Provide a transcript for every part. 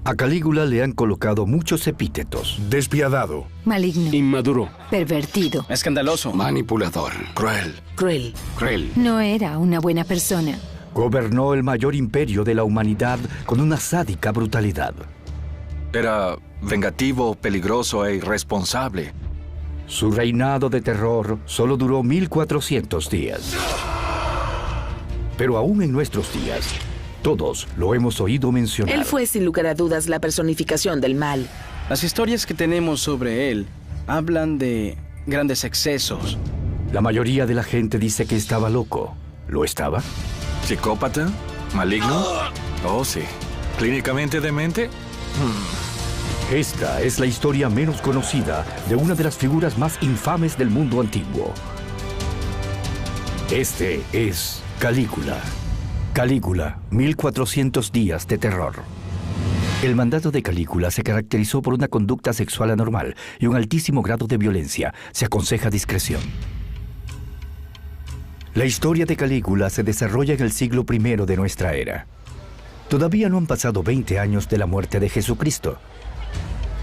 A Calígula le han colocado muchos epítetos. Despiadado. Maligno. Inmaduro. Pervertido. Escandaloso. Manipulador. Cruel. Cruel. Cruel. No era una buena persona. Gobernó el mayor imperio de la humanidad con una sádica brutalidad. Era vengativo, peligroso e irresponsable. Su reinado de terror solo duró 1400 días. Pero aún en nuestros días, todos lo hemos oído mencionar. Él fue, sin lugar a dudas, la personificación del mal. Las historias que tenemos sobre él hablan de grandes excesos. La mayoría de la gente dice que estaba loco. ¿Lo estaba? ¿Psicópata? ¿Maligno? Oh, sí. ¿Clínicamente demente? Esta es la historia menos conocida de una de las figuras más infames del mundo antiguo. Este es Calígula. Calígula, 1400 días de terror. El mandato de Calígula se caracterizó por una conducta sexual anormal y un altísimo grado de violencia. Se aconseja discreción. La historia de Calígula se desarrolla en el siglo I de nuestra era. Todavía no han pasado 20 años de la muerte de Jesucristo.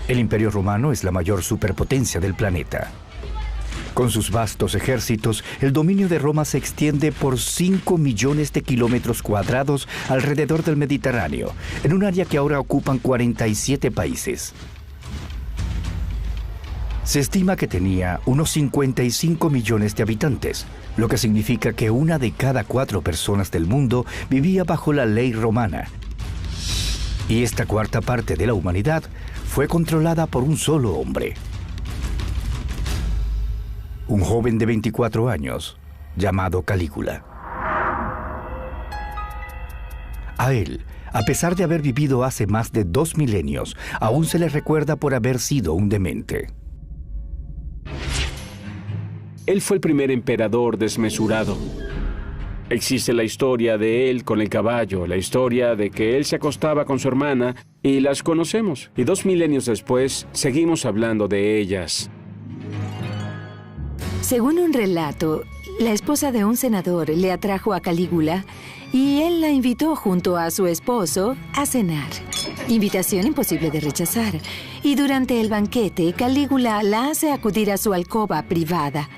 El Imperio Romano es la mayor superpotencia del planeta. Con sus vastos ejércitos, el dominio de Roma se extiende por 5 millones de kilómetros cuadrados alrededor del Mediterráneo, en un área que ahora ocupan 47 países. Se estima que tenía unos 55 millones de habitantes, lo que significa que 1 de cada 4 personas del mundo vivía bajo la ley romana. Y esta cuarta parte de la humanidad fue controlada por un solo hombre. Un joven de 24 años, llamado Calígula. A él, a pesar de haber vivido hace más de 2 milenios, aún se le recuerda por haber sido un demente. Él fue el primer emperador desmesurado. Existe la historia de él con el caballo, la historia de que él se acostaba con su hermana, y las conocemos. Y 2 milenios después, seguimos hablando de ellas. Según un relato, la esposa de un senador le atrajo a Calígula y él la invitó junto a su esposo a cenar. Invitación imposible de rechazar. Y durante el banquete, Calígula la hace acudir a su alcoba privada.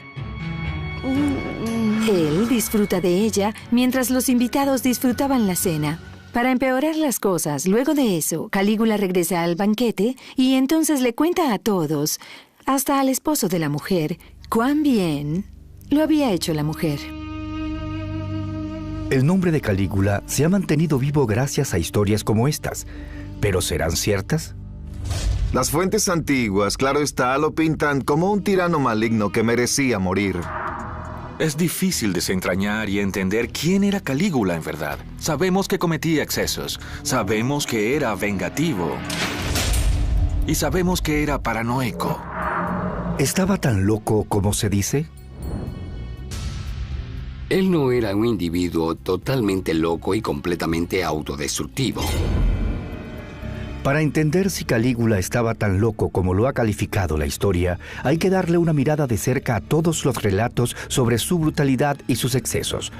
Él disfruta de ella mientras los invitados disfrutaban la cena. Para empeorar las cosas, luego de eso, Calígula regresa al banquete y entonces le cuenta a todos, hasta al esposo de la mujer, cuán bien lo había hecho la mujer. El nombre de Calígula se ha mantenido vivo gracias a historias como estas. ¿Pero serán ciertas? Las fuentes antiguas, claro está, lo pintan como un tirano maligno que merecía morir. Es difícil desentrañar y entender quién era Calígula en verdad. Sabemos que cometía excesos, sabemos que era vengativo y sabemos que era paranoico. ¿Estaba tan loco como se dice? Él no era un individuo totalmente loco y completamente autodestructivo. Para entender si Calígula estaba tan loco como lo ha calificado la historia, hay que darle una mirada de cerca a todos los relatos sobre su brutalidad y sus excesos,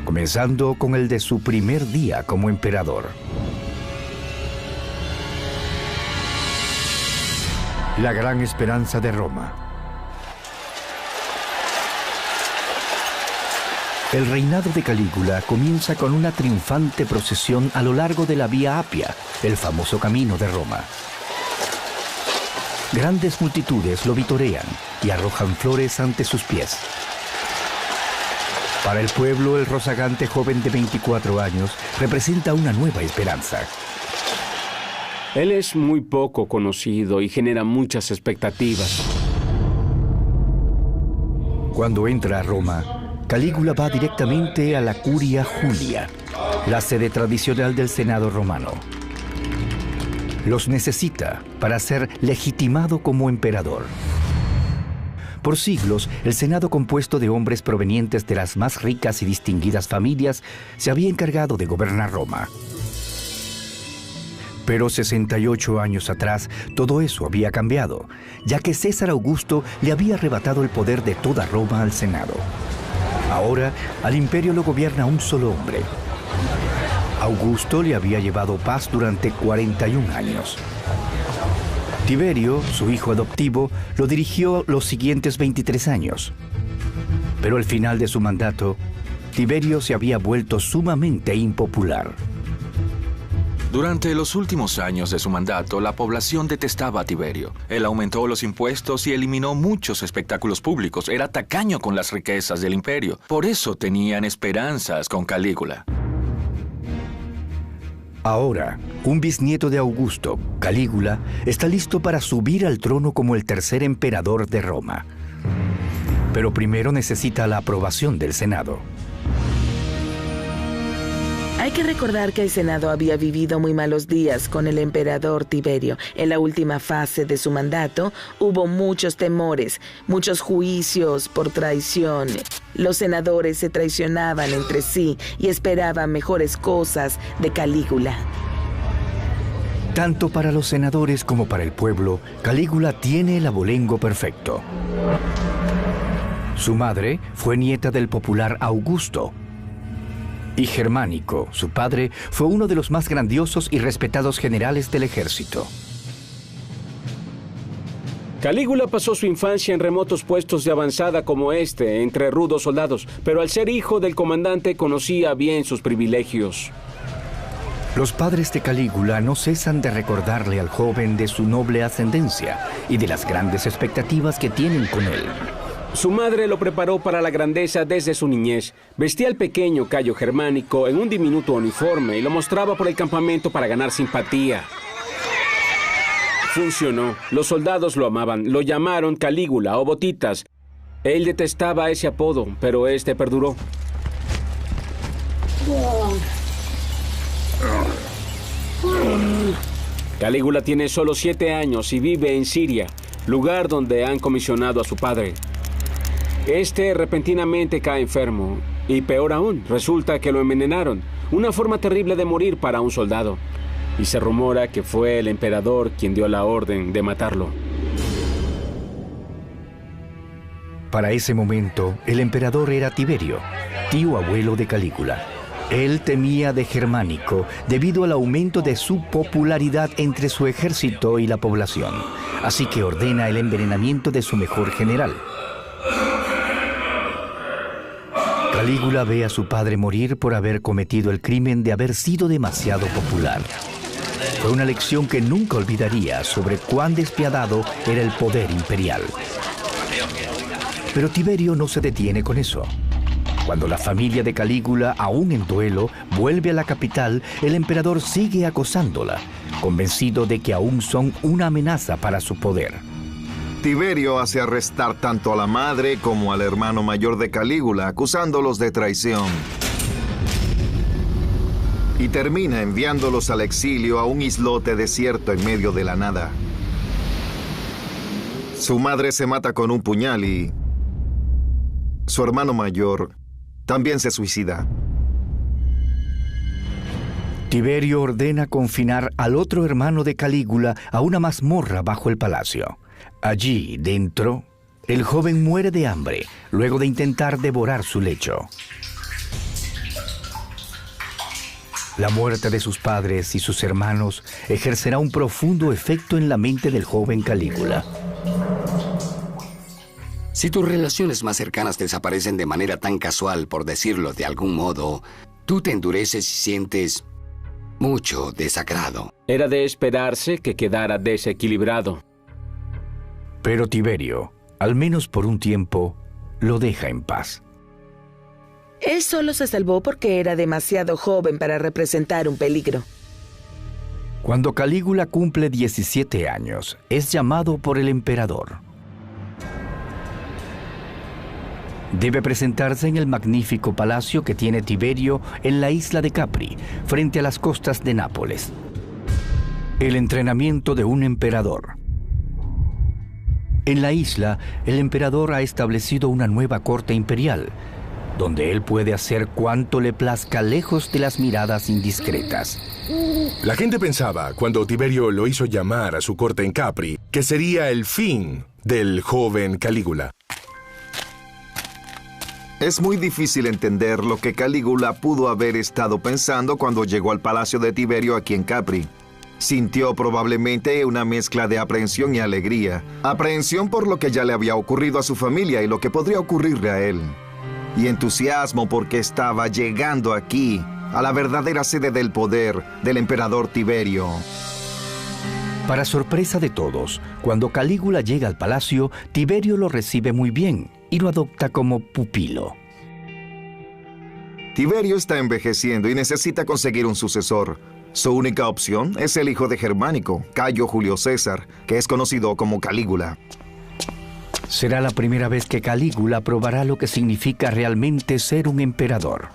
comenzando con el de su primer día como emperador. La gran esperanza de Roma. El reinado de Calígula comienza con una triunfante procesión a lo largo de la Vía Apia, el famoso camino de Roma. Grandes multitudes lo vitorean y arrojan flores ante sus pies. Para el pueblo, el rozagante joven de 24 años representa una nueva esperanza. Él es muy poco conocido y genera muchas expectativas. Cuando entra a Roma, Calígula va directamente a la Curia Julia, la sede tradicional del Senado romano. Los necesita para ser legitimado como emperador. Por siglos, el Senado, compuesto de hombres provenientes de las más ricas y distinguidas familias, se había encargado de gobernar Roma. Pero 68 años atrás, todo eso había cambiado, ya que César Augusto le había arrebatado el poder de toda Roma al Senado. Ahora, al imperio lo gobierna un solo hombre. Augusto le había llevado paz durante 41 años. Tiberio, su hijo adoptivo, lo dirigió los siguientes 23 años. Pero al final de su mandato, Tiberio se había vuelto sumamente impopular. Durante los últimos años de su mandato, la población detestaba a Tiberio. Él aumentó los impuestos y eliminó muchos espectáculos públicos. Era tacaño con las riquezas del imperio. Por eso tenían esperanzas con Calígula. Ahora, un bisnieto de Augusto, Calígula, está listo para subir al trono como el tercer emperador de Roma. Pero primero necesita la aprobación del Senado. Hay que recordar que el Senado había vivido muy malos días con el emperador Tiberio. En la última fase de su mandato hubo muchos temores, muchos juicios por traición. Los senadores se traicionaban entre sí y esperaban mejores cosas de Calígula. Tanto para los senadores como para el pueblo, Calígula tiene el abolengo perfecto. Su madre fue nieta del popular Augusto. Y Germánico, su padre, fue uno de los más grandiosos y respetados generales del ejército. Calígula pasó su infancia en remotos puestos de avanzada como este, entre rudos soldados, pero al ser hijo del comandante conocía bien sus privilegios. Los padres de Calígula no cesan de recordarle al joven de su noble ascendencia y de las grandes expectativas que tienen con él. Su madre lo preparó para la grandeza desde su niñez. Vestía al pequeño Cayo Germánico en un diminuto uniforme y lo mostraba por el campamento para ganar simpatía. Funcionó. Los soldados lo amaban. Lo llamaron Calígula o Botitas. Él detestaba ese apodo, pero este perduró. Calígula tiene solo 7 años y vive en Siria, lugar donde han comisionado a su padre. Este repentinamente cae enfermo, y peor aún, resulta que lo envenenaron, una forma terrible de morir para un soldado. Y se rumora que fue el emperador quien dio la orden de matarlo. Para ese momento, el emperador era Tiberio, tío abuelo de Calígula. Él temía de Germánico debido al aumento de su popularidad entre su ejército y la población, así que ordena el envenenamiento de su mejor general. Calígula ve a su padre morir por haber cometido el crimen de haber sido demasiado popular. Fue una lección que nunca olvidaría sobre cuán despiadado era el poder imperial. Pero Tiberio no se detiene con eso. Cuando la familia de Calígula, aún en duelo, vuelve a la capital, el emperador sigue acosándola, convencido de que aún son una amenaza para su poder. Tiberio hace arrestar tanto a la madre como al hermano mayor de Calígula, acusándolos de traición. Y termina enviándolos al exilio a un islote desierto en medio de la nada. Su madre se mata con un puñal y su hermano mayor también se suicida. Tiberio ordena confinar al otro hermano de Calígula a una mazmorra bajo el palacio. Allí, dentro, el joven muere de hambre, luego de intentar devorar su lecho. La muerte de sus padres y sus hermanos ejercerá un profundo efecto en la mente del joven Calígula. Si tus relaciones más cercanas desaparecen de manera tan casual, por decirlo de algún modo, tú te endureces y sientes mucho desagrado. Era de esperarse que quedara desequilibrado. Pero Tiberio, al menos por un tiempo, lo deja en paz. Él solo se salvó porque era demasiado joven para representar un peligro. Cuando Calígula cumple 17 años, es llamado por el emperador. Debe presentarse en el magnífico palacio que tiene Tiberio en la isla de Capri, frente a las costas de Nápoles. El entrenamiento de un emperador. En la isla, el emperador ha establecido una nueva corte imperial, donde él puede hacer cuanto le plazca lejos de las miradas indiscretas. La gente pensaba, cuando Tiberio lo hizo llamar a su corte en Capri, que sería el fin del joven Calígula. Es muy difícil entender lo que Calígula pudo haber estado pensando cuando llegó al palacio de Tiberio aquí en Capri. Sintió probablemente una mezcla de aprehensión y alegría. Aprehensión por lo que ya le había ocurrido a su familia y lo que podría ocurrirle a él. Y entusiasmo porque estaba llegando aquí, a la verdadera sede del poder del emperador Tiberio. Para sorpresa de todos, cuando Calígula llega al palacio, Tiberio lo recibe muy bien y lo adopta como pupilo. Tiberio está envejeciendo y necesita conseguir un sucesor. Su única opción es el hijo de Germánico, Cayo Julio César, que es conocido como Calígula. Será la primera vez que Calígula probará lo que significa realmente ser un emperador.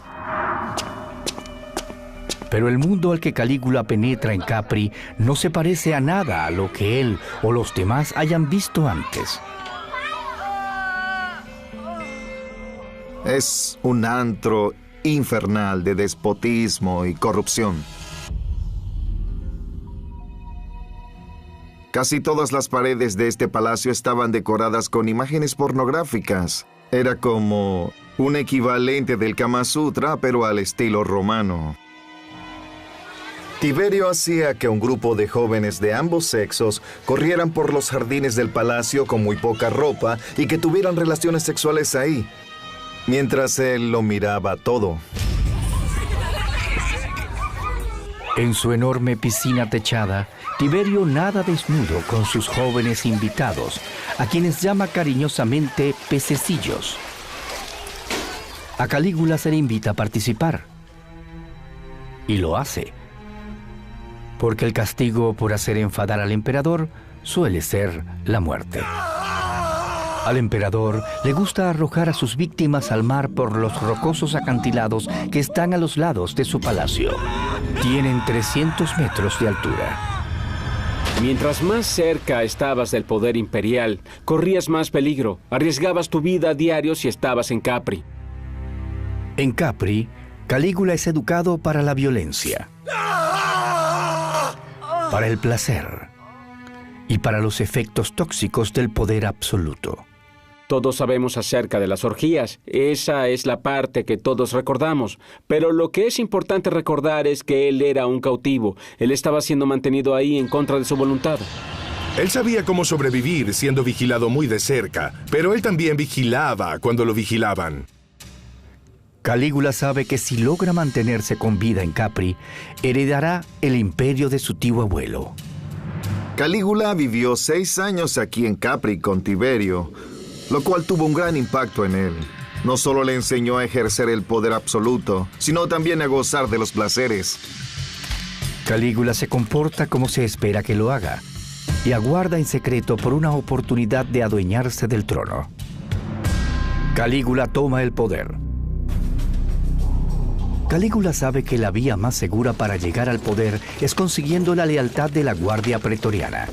Pero el mundo al que Calígula penetra en Capri no se parece a nada a lo que él o los demás hayan visto antes. Es un antro infernal de despotismo y corrupción. Casi todas las paredes de este palacio estaban decoradas con imágenes pornográficas. Era como un equivalente del Kama Sutra, pero al estilo romano. Tiberio hacía que un grupo de jóvenes de ambos sexos corrieran por los jardines del palacio con muy poca ropa y que tuvieran relaciones sexuales ahí, mientras él lo miraba todo. En su enorme piscina techada, Tiberio nada desnudo con sus jóvenes invitados, a quienes llama cariñosamente pececillos. A Calígula se le invita a participar. Y lo hace. Porque el castigo por hacer enfadar al emperador suele ser la muerte. Al emperador le gusta arrojar a sus víctimas al mar por los rocosos acantilados que están a los lados de su palacio. Tienen 300 metros de altura. Mientras más cerca estabas del poder imperial, corrías más peligro. Arriesgabas tu vida a diario si estabas en Capri. En Capri, Calígula es educado para la violencia, para el placer y para los efectos tóxicos del poder absoluto. Todos sabemos acerca de las orgías. Esa es la parte que todos recordamos. Pero lo que es importante recordar es que él era un cautivo. Él estaba siendo mantenido ahí en contra de su voluntad. Él sabía cómo sobrevivir siendo vigilado muy de cerca, pero él también vigilaba cuando lo vigilaban. Calígula sabe que si logra mantenerse con vida en Capri, heredará el imperio de su tío abuelo. Calígula vivió 6 años aquí en Capri con Tiberio, lo cual tuvo un gran impacto en él. No solo le enseñó a ejercer el poder absoluto, sino también a gozar de los placeres. Calígula se comporta como se espera que lo haga y aguarda en secreto por una oportunidad de adueñarse del trono. Calígula toma el poder. Calígula sabe que la vía más segura para llegar al poder es consiguiendo la lealtad de la Guardia Pretoriana,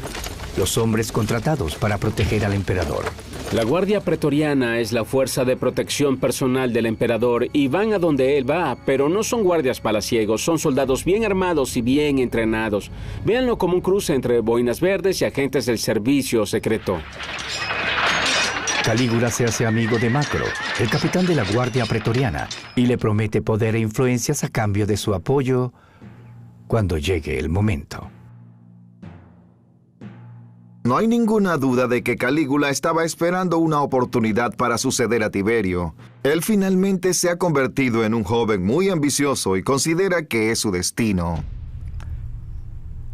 los hombres contratados para proteger al emperador. La Guardia Pretoriana es la fuerza de protección personal del emperador y van a donde él va, pero no son guardias palaciegos, son soldados bien armados y bien entrenados. Véanlo como un cruce entre boinas verdes y agentes del servicio secreto. Calígula se hace amigo de Macro, el capitán de la Guardia Pretoriana, y le promete poder e influencias a cambio de su apoyo cuando llegue el momento. No hay ninguna duda de que Calígula estaba esperando una oportunidad para suceder a Tiberio. Él finalmente se ha convertido en un joven muy ambicioso y considera que es su destino.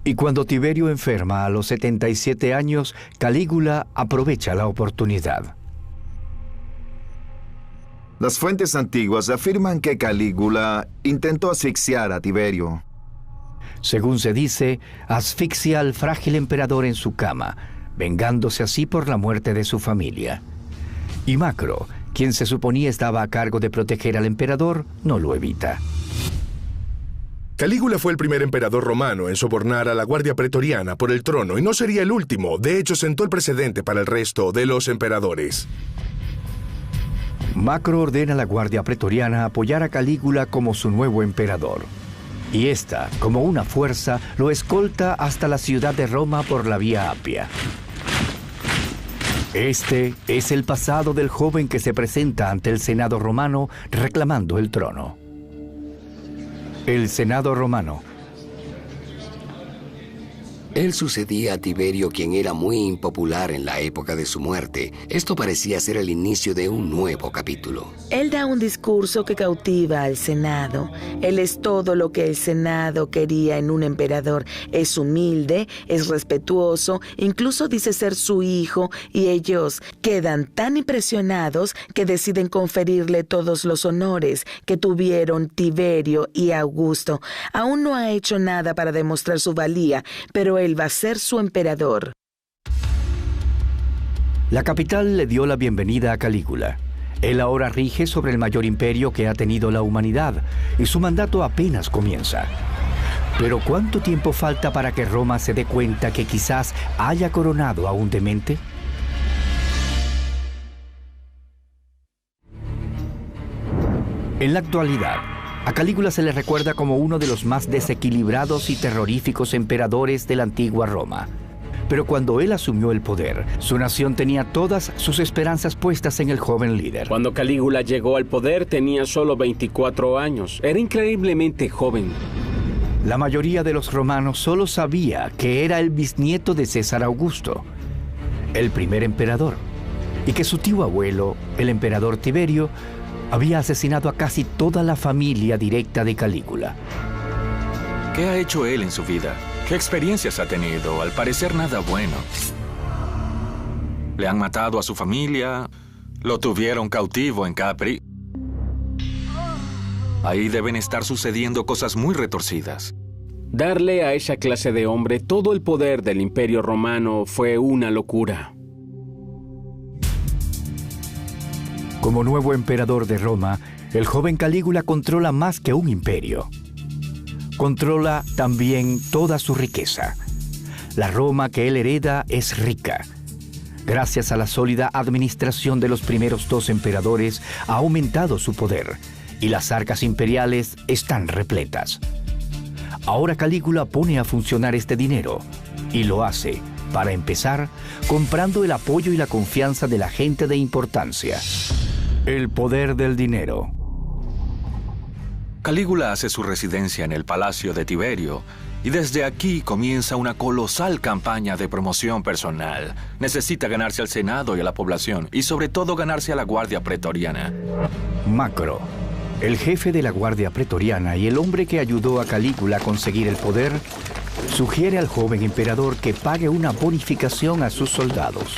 Y cuando Tiberio enferma a los 77 años, Calígula aprovecha la oportunidad. Las fuentes antiguas afirman que Calígula intentó asfixiar a Tiberio. Según se dice, asfixia al frágil emperador en su cama, vengándose así por la muerte de su familia. Y Macro, quien se suponía estaba a cargo de proteger al emperador, no lo evita. Calígula fue el primer emperador romano en sobornar a la Guardia Pretoriana por el trono y no sería el último. De hecho, sentó el precedente para el resto de los emperadores. Macro ordena a la Guardia Pretoriana apoyar a Calígula como su nuevo emperador. Y esta, como una fuerza, lo escolta hasta la ciudad de Roma por la vía Apia. Este es el pasado del joven que se presenta ante el Senado romano reclamando el trono. El Senado romano. Él sucedía a Tiberio, quien era muy impopular en la época de su muerte. Esto parecía ser el inicio de un nuevo capítulo. Él da un discurso que cautiva al Senado. Él es todo lo que el Senado quería en un emperador. Es humilde, es respetuoso, incluso dice ser su hijo, y ellos quedan tan impresionados que deciden conferirle todos los honores que tuvieron Tiberio y Augusto. Aún no ha hecho nada para demostrar su valía, pero él va a ser su emperador. La capital le dio la bienvenida a Calígula. Él ahora rige sobre el mayor imperio que ha tenido la humanidad, y su mandato apenas comienza. Pero ¿cuánto tiempo falta para que Roma se dé cuenta que quizás haya coronado a un demente? En la actualidad, a Calígula se le recuerda como uno de los más desequilibrados y terroríficos emperadores de la antigua Roma. Pero cuando él asumió el poder, su nación tenía todas sus esperanzas puestas en el joven líder. Cuando Calígula llegó al poder tenía solo 24 años. Era increíblemente joven. La mayoría de los romanos solo sabía que era el bisnieto de César Augusto, el primer emperador, y que su tío abuelo, el emperador Tiberio, había asesinado a casi toda la familia directa de Calígula. ¿Qué ha hecho él en su vida? ¿Qué experiencias ha tenido? Al parecer nada bueno. Le han matado a su familia, lo tuvieron cautivo en Capri. Ahí deben estar sucediendo cosas muy retorcidas. Darle a esa clase de hombre todo el poder del Imperio Romano fue una locura. Como nuevo emperador de Roma, el joven Calígula controla más que un imperio. Controla también toda su riqueza. La Roma que él hereda es rica. Gracias a la sólida administración de los primeros dos emperadores, ha aumentado su poder, y las arcas imperiales están repletas. Ahora Calígula pone a funcionar este dinero, y lo hace, para empezar, comprando el apoyo y la confianza de la gente de importancia. El poder del dinero. Calígula hace su residencia en el palacio de Tiberio, y desde aquí comienza una colosal campaña de promoción personal. Necesita ganarse al Senado y a la población, y sobre todo ganarse a la Guardia Pretoriana. Macro, el jefe de la Guardia Pretoriana y el hombre que ayudó a Calígula a conseguir el poder, sugiere al joven emperador que pague una bonificación a sus soldados.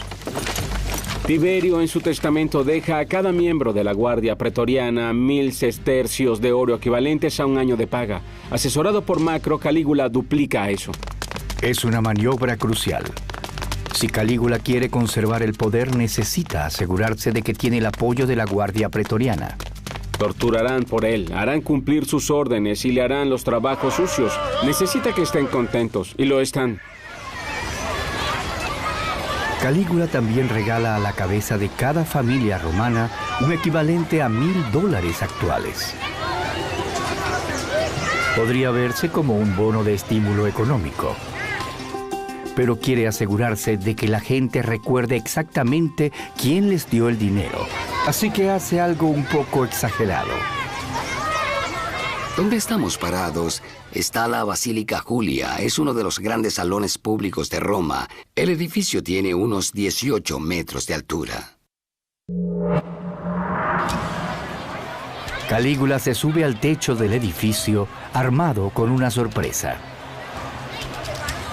Tiberio en su testamento deja a cada miembro de la Guardia Pretoriana 1000 sestercios de oro equivalentes a un año de paga. Asesorado por Macro, Calígula duplica eso. Es una maniobra crucial. Si Calígula quiere conservar el poder, necesita asegurarse de que tiene el apoyo de la Guardia Pretoriana. Torturarán por él, harán cumplir sus órdenes y le harán los trabajos sucios. Necesita que estén contentos, y lo están. Calígula también regala a la cabeza de cada familia romana un equivalente a $1000 actuales. Podría verse como un bono de estímulo económico, pero quiere asegurarse de que la gente recuerde exactamente quién les dio el dinero, así que hace algo un poco exagerado. ¿Dónde estamos parados? Está la Basílica Julia. Es uno de los grandes salones públicos de Roma. El edificio tiene unos 18 metros de altura. Calígula se sube al techo del edificio armado con una sorpresa.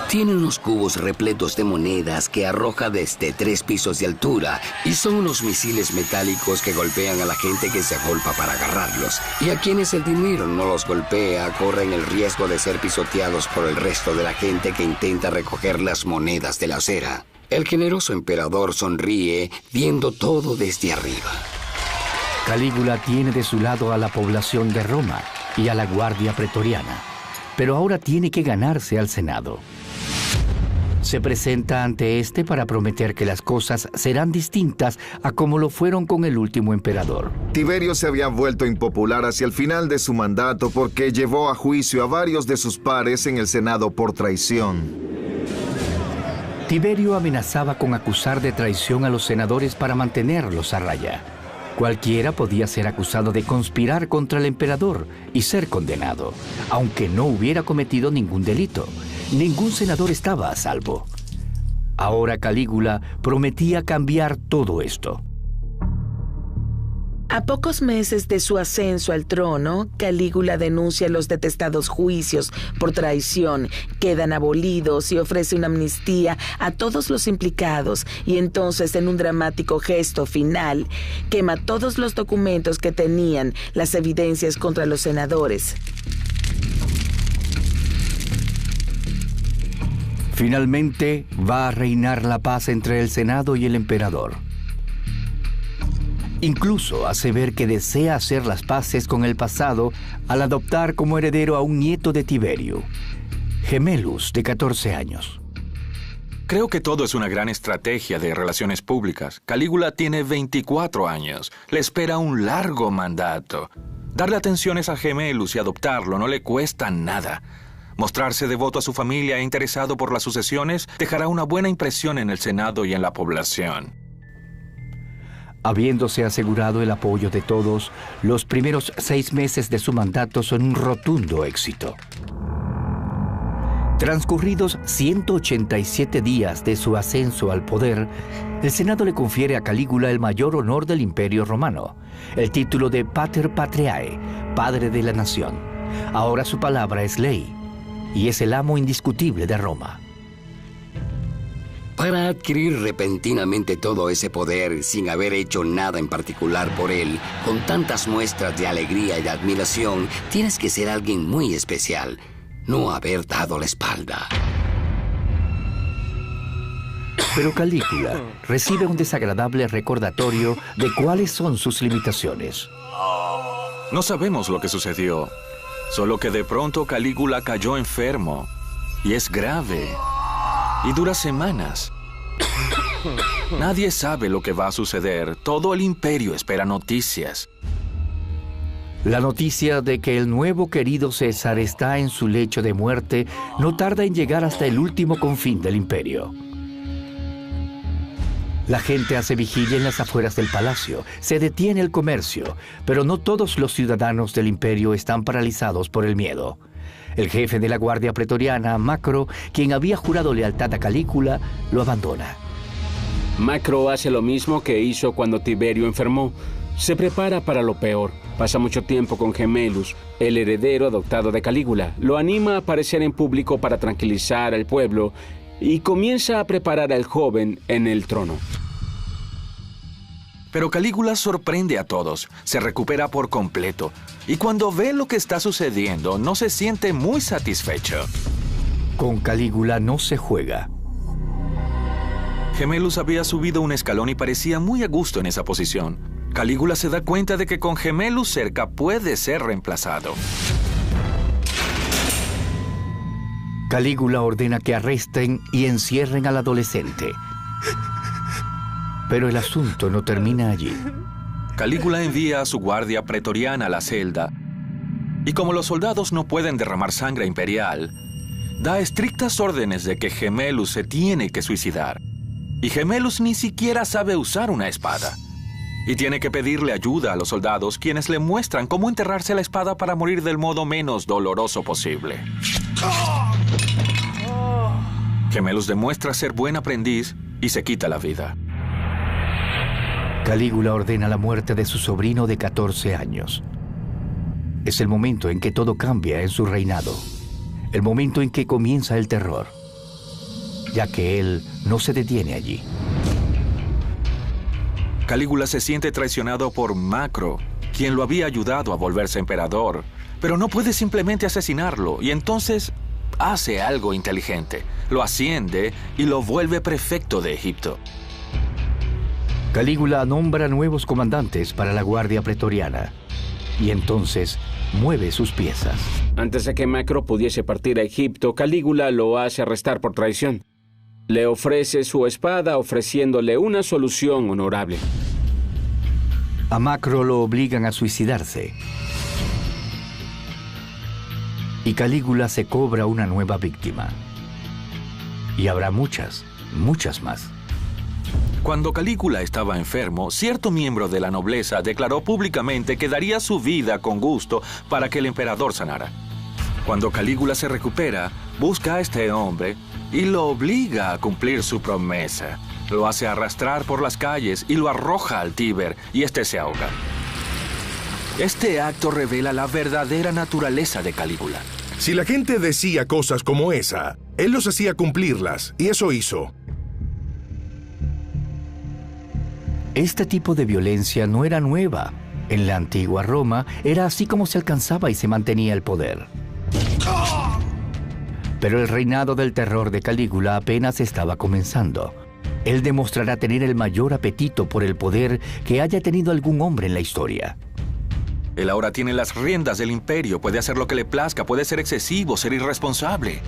Tiene unos cubos repletos de monedas que arroja desde 3 pisos de altura, y son unos misiles metálicos que golpean a la gente que se agolpa para agarrarlos. Y a quienes el dinero no los golpea, corren el riesgo de ser pisoteados por el resto de la gente que intenta recoger las monedas de la acera. El generoso emperador sonríe viendo todo desde arriba. Calígula tiene de su lado a la población de Roma y a la Guardia Pretoriana, pero ahora tiene que ganarse al Senado. Se presenta ante este para prometer que las cosas serán distintas a como lo fueron con el último emperador. Tiberio se había vuelto impopular hacia el final de su mandato porque llevó a juicio a varios de sus pares en el Senado por traición. Tiberio amenazaba con acusar de traición a los senadores para mantenerlos a raya. Cualquiera podía ser acusado de conspirar contra el emperador y ser condenado, aunque no hubiera cometido ningún delito. Ningún senador estaba a salvo. Ahora Calígula prometía cambiar todo esto. A pocos meses de su ascenso al trono, Calígula denuncia los detestados juicios por traición, quedan abolidos y ofrece una amnistía a todos los implicados, y entonces, en un dramático gesto final, quema todos los documentos que tenían las evidencias contra los senadores. Finalmente, va a reinar la paz entre el Senado y el emperador. Incluso hace ver que desea hacer las paces con el pasado al adoptar como heredero a un nieto de Tiberio, Gemellus, de 14 años. Creo que todo es una gran estrategia de relaciones públicas. Calígula tiene 24 años. Le espera un largo mandato. Darle atenciones a Gemellus y adoptarlo no le cuesta nada. Mostrarse devoto a su familia e interesado por las sucesiones dejará una buena impresión en el Senado y en la población. Habiéndose asegurado el apoyo de todos, los primeros 6 meses de su mandato son un rotundo éxito. Transcurridos 187 días de su ascenso al poder, el Senado le confiere a Calígula el mayor honor del Imperio Romano, el título de Pater Patriae, Padre de la Nación. Ahora su palabra es ley, y es el amo indiscutible de Roma. Para adquirir repentinamente todo ese poder sin haber hecho nada en particular por él, con tantas muestras de alegría y de admiración, tienes que ser alguien muy especial, no haber dado la espalda. Pero Calígula recibe un desagradable recordatorio de cuáles son sus limitaciones. No sabemos lo que sucedió, solo que de pronto Calígula cayó enfermo, y es grave. Y dura semanas. Nadie sabe lo que va a suceder. Todo el imperio espera noticias. La noticia de que el nuevo querido César está en su lecho de muerte no tarda en llegar hasta el último confín del imperio. La gente hace vigilia en las afueras del palacio, se detiene el comercio, pero no todos los ciudadanos del imperio están paralizados por el miedo. El jefe de la Guardia Pretoriana, Macro, quien había jurado lealtad a Calígula, lo abandona. Macro hace lo mismo que hizo cuando Tiberio enfermó. Se prepara para lo peor. Pasa mucho tiempo con Gemellus, el heredero adoptado de Calígula. Lo anima a aparecer en público para tranquilizar al pueblo y comienza a preparar al joven en el trono. Pero Calígula sorprende a todos, se recupera por completo, y cuando ve lo que está sucediendo, no se siente muy satisfecho. Con Calígula no se juega. Gemellus había subido un escalón y parecía muy a gusto en esa posición. Calígula se da cuenta de que con Gemellus cerca puede ser reemplazado. Calígula ordena que arresten y encierren al adolescente. Pero el asunto no termina allí. Calígula envía a su guardia pretoriana a la celda, y como los soldados no pueden derramar sangre imperial, da estrictas órdenes de que Gemellus se tiene que suicidar. Y Gemellus ni siquiera sabe usar una espada. Y tiene que pedirle ayuda a los soldados, quienes le muestran cómo enterrarse la espada para morir del modo menos doloroso posible. Gemellus demuestra ser buen aprendiz y se quita la vida. Calígula ordena la muerte de su sobrino de 14 años. Es el momento en que todo cambia en su reinado. El momento en que comienza el terror, ya que él no se detiene allí. Calígula se siente traicionado por Macro, quien lo había ayudado a volverse emperador, pero no puede simplemente asesinarlo, y entonces hace algo inteligente. Lo asciende y lo vuelve prefecto de Egipto. Calígula nombra nuevos comandantes para la Guardia Pretoriana, y entonces mueve sus piezas. Antes de que Macro pudiese partir a Egipto, Calígula lo hace arrestar por traición. Le ofrece su espada ofreciéndole una solución honorable. A Macro lo obligan a suicidarse. Y Calígula se cobra una nueva víctima. Y habrá muchas, muchas más. Cuando Calígula estaba enfermo, cierto miembro de la nobleza declaró públicamente que daría su vida con gusto para que el emperador sanara. Cuando Calígula se recupera, busca a este hombre y lo obliga a cumplir su promesa. Lo hace arrastrar por las calles y lo arroja al Tíber, y este se ahoga. Este acto revela la verdadera naturaleza de Calígula. Si la gente decía cosas como esa, él los hacía cumplirlas, y eso hizo. Este tipo de violencia no era nueva. En la antigua Roma era así como se alcanzaba y se mantenía el poder. Pero el reinado del terror de Calígula apenas estaba comenzando. Él demostrará tener el mayor apetito por el poder que haya tenido algún hombre en la historia. Él ahora tiene las riendas del imperio, puede hacer lo que le plazca, puede ser excesivo, ser irresponsable.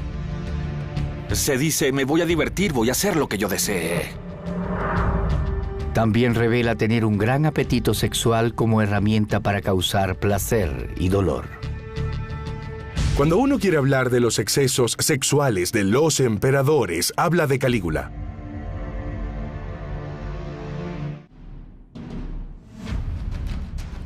Se dice, me voy a divertir, voy a hacer lo que yo desee. También revela tener un gran apetito sexual como herramienta para causar placer y dolor. Cuando uno quiere hablar de los excesos sexuales de los emperadores, habla de Calígula.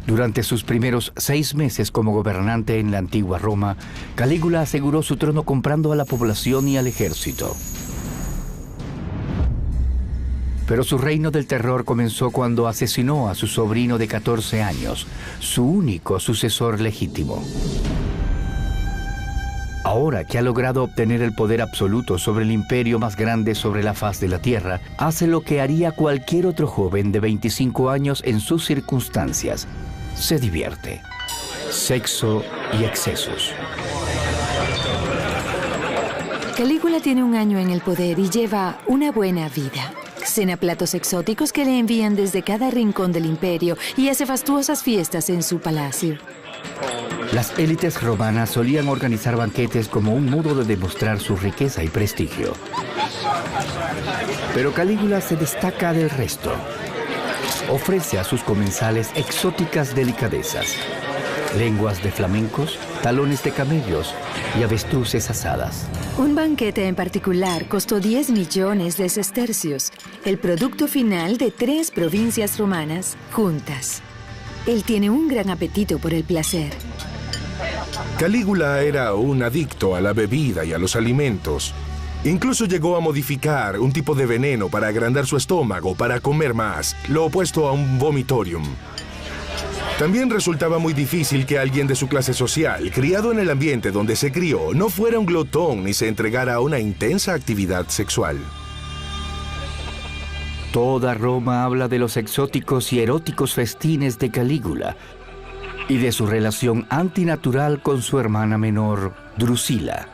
Durante sus primeros 6 meses como gobernante en la antigua Roma, Calígula aseguró su trono comprando a la población y al ejército. Pero su reino del terror comenzó cuando asesinó a su sobrino de 14 años, su único sucesor legítimo. Ahora que ha logrado obtener el poder absoluto sobre el imperio más grande sobre la faz de la tierra, hace lo que haría cualquier otro joven de 25 años en sus circunstancias. Se divierte. Sexo y excesos. Calígula tiene 1 año en el poder y lleva una buena vida. Cena platos exóticos que le envían desde cada rincón del imperio y hace fastuosas fiestas en su palacio. Las élites romanas solían organizar banquetes como un modo de demostrar su riqueza y prestigio. Pero Calígula se destaca del resto. Ofrece a sus comensales exóticas delicadezas, lenguas de flamencos, talones de camellos y avestruces asadas. Un banquete en particular costó 10 millones de sestercios, el producto final de 3 provincias romanas juntas. Él tiene un gran apetito por el placer. Calígula era un adicto a la bebida y a los alimentos. Incluso llegó a modificar un tipo de veneno para agrandar su estómago, para comer más, lo opuesto a un vomitorium. También resultaba muy difícil que alguien de su clase social, criado en el ambiente donde se crió, no fuera un glotón ni se entregara a una intensa actividad sexual. Toda Roma habla de los exóticos y eróticos festines de Calígula y de su relación antinatural con su hermana menor, Drusila.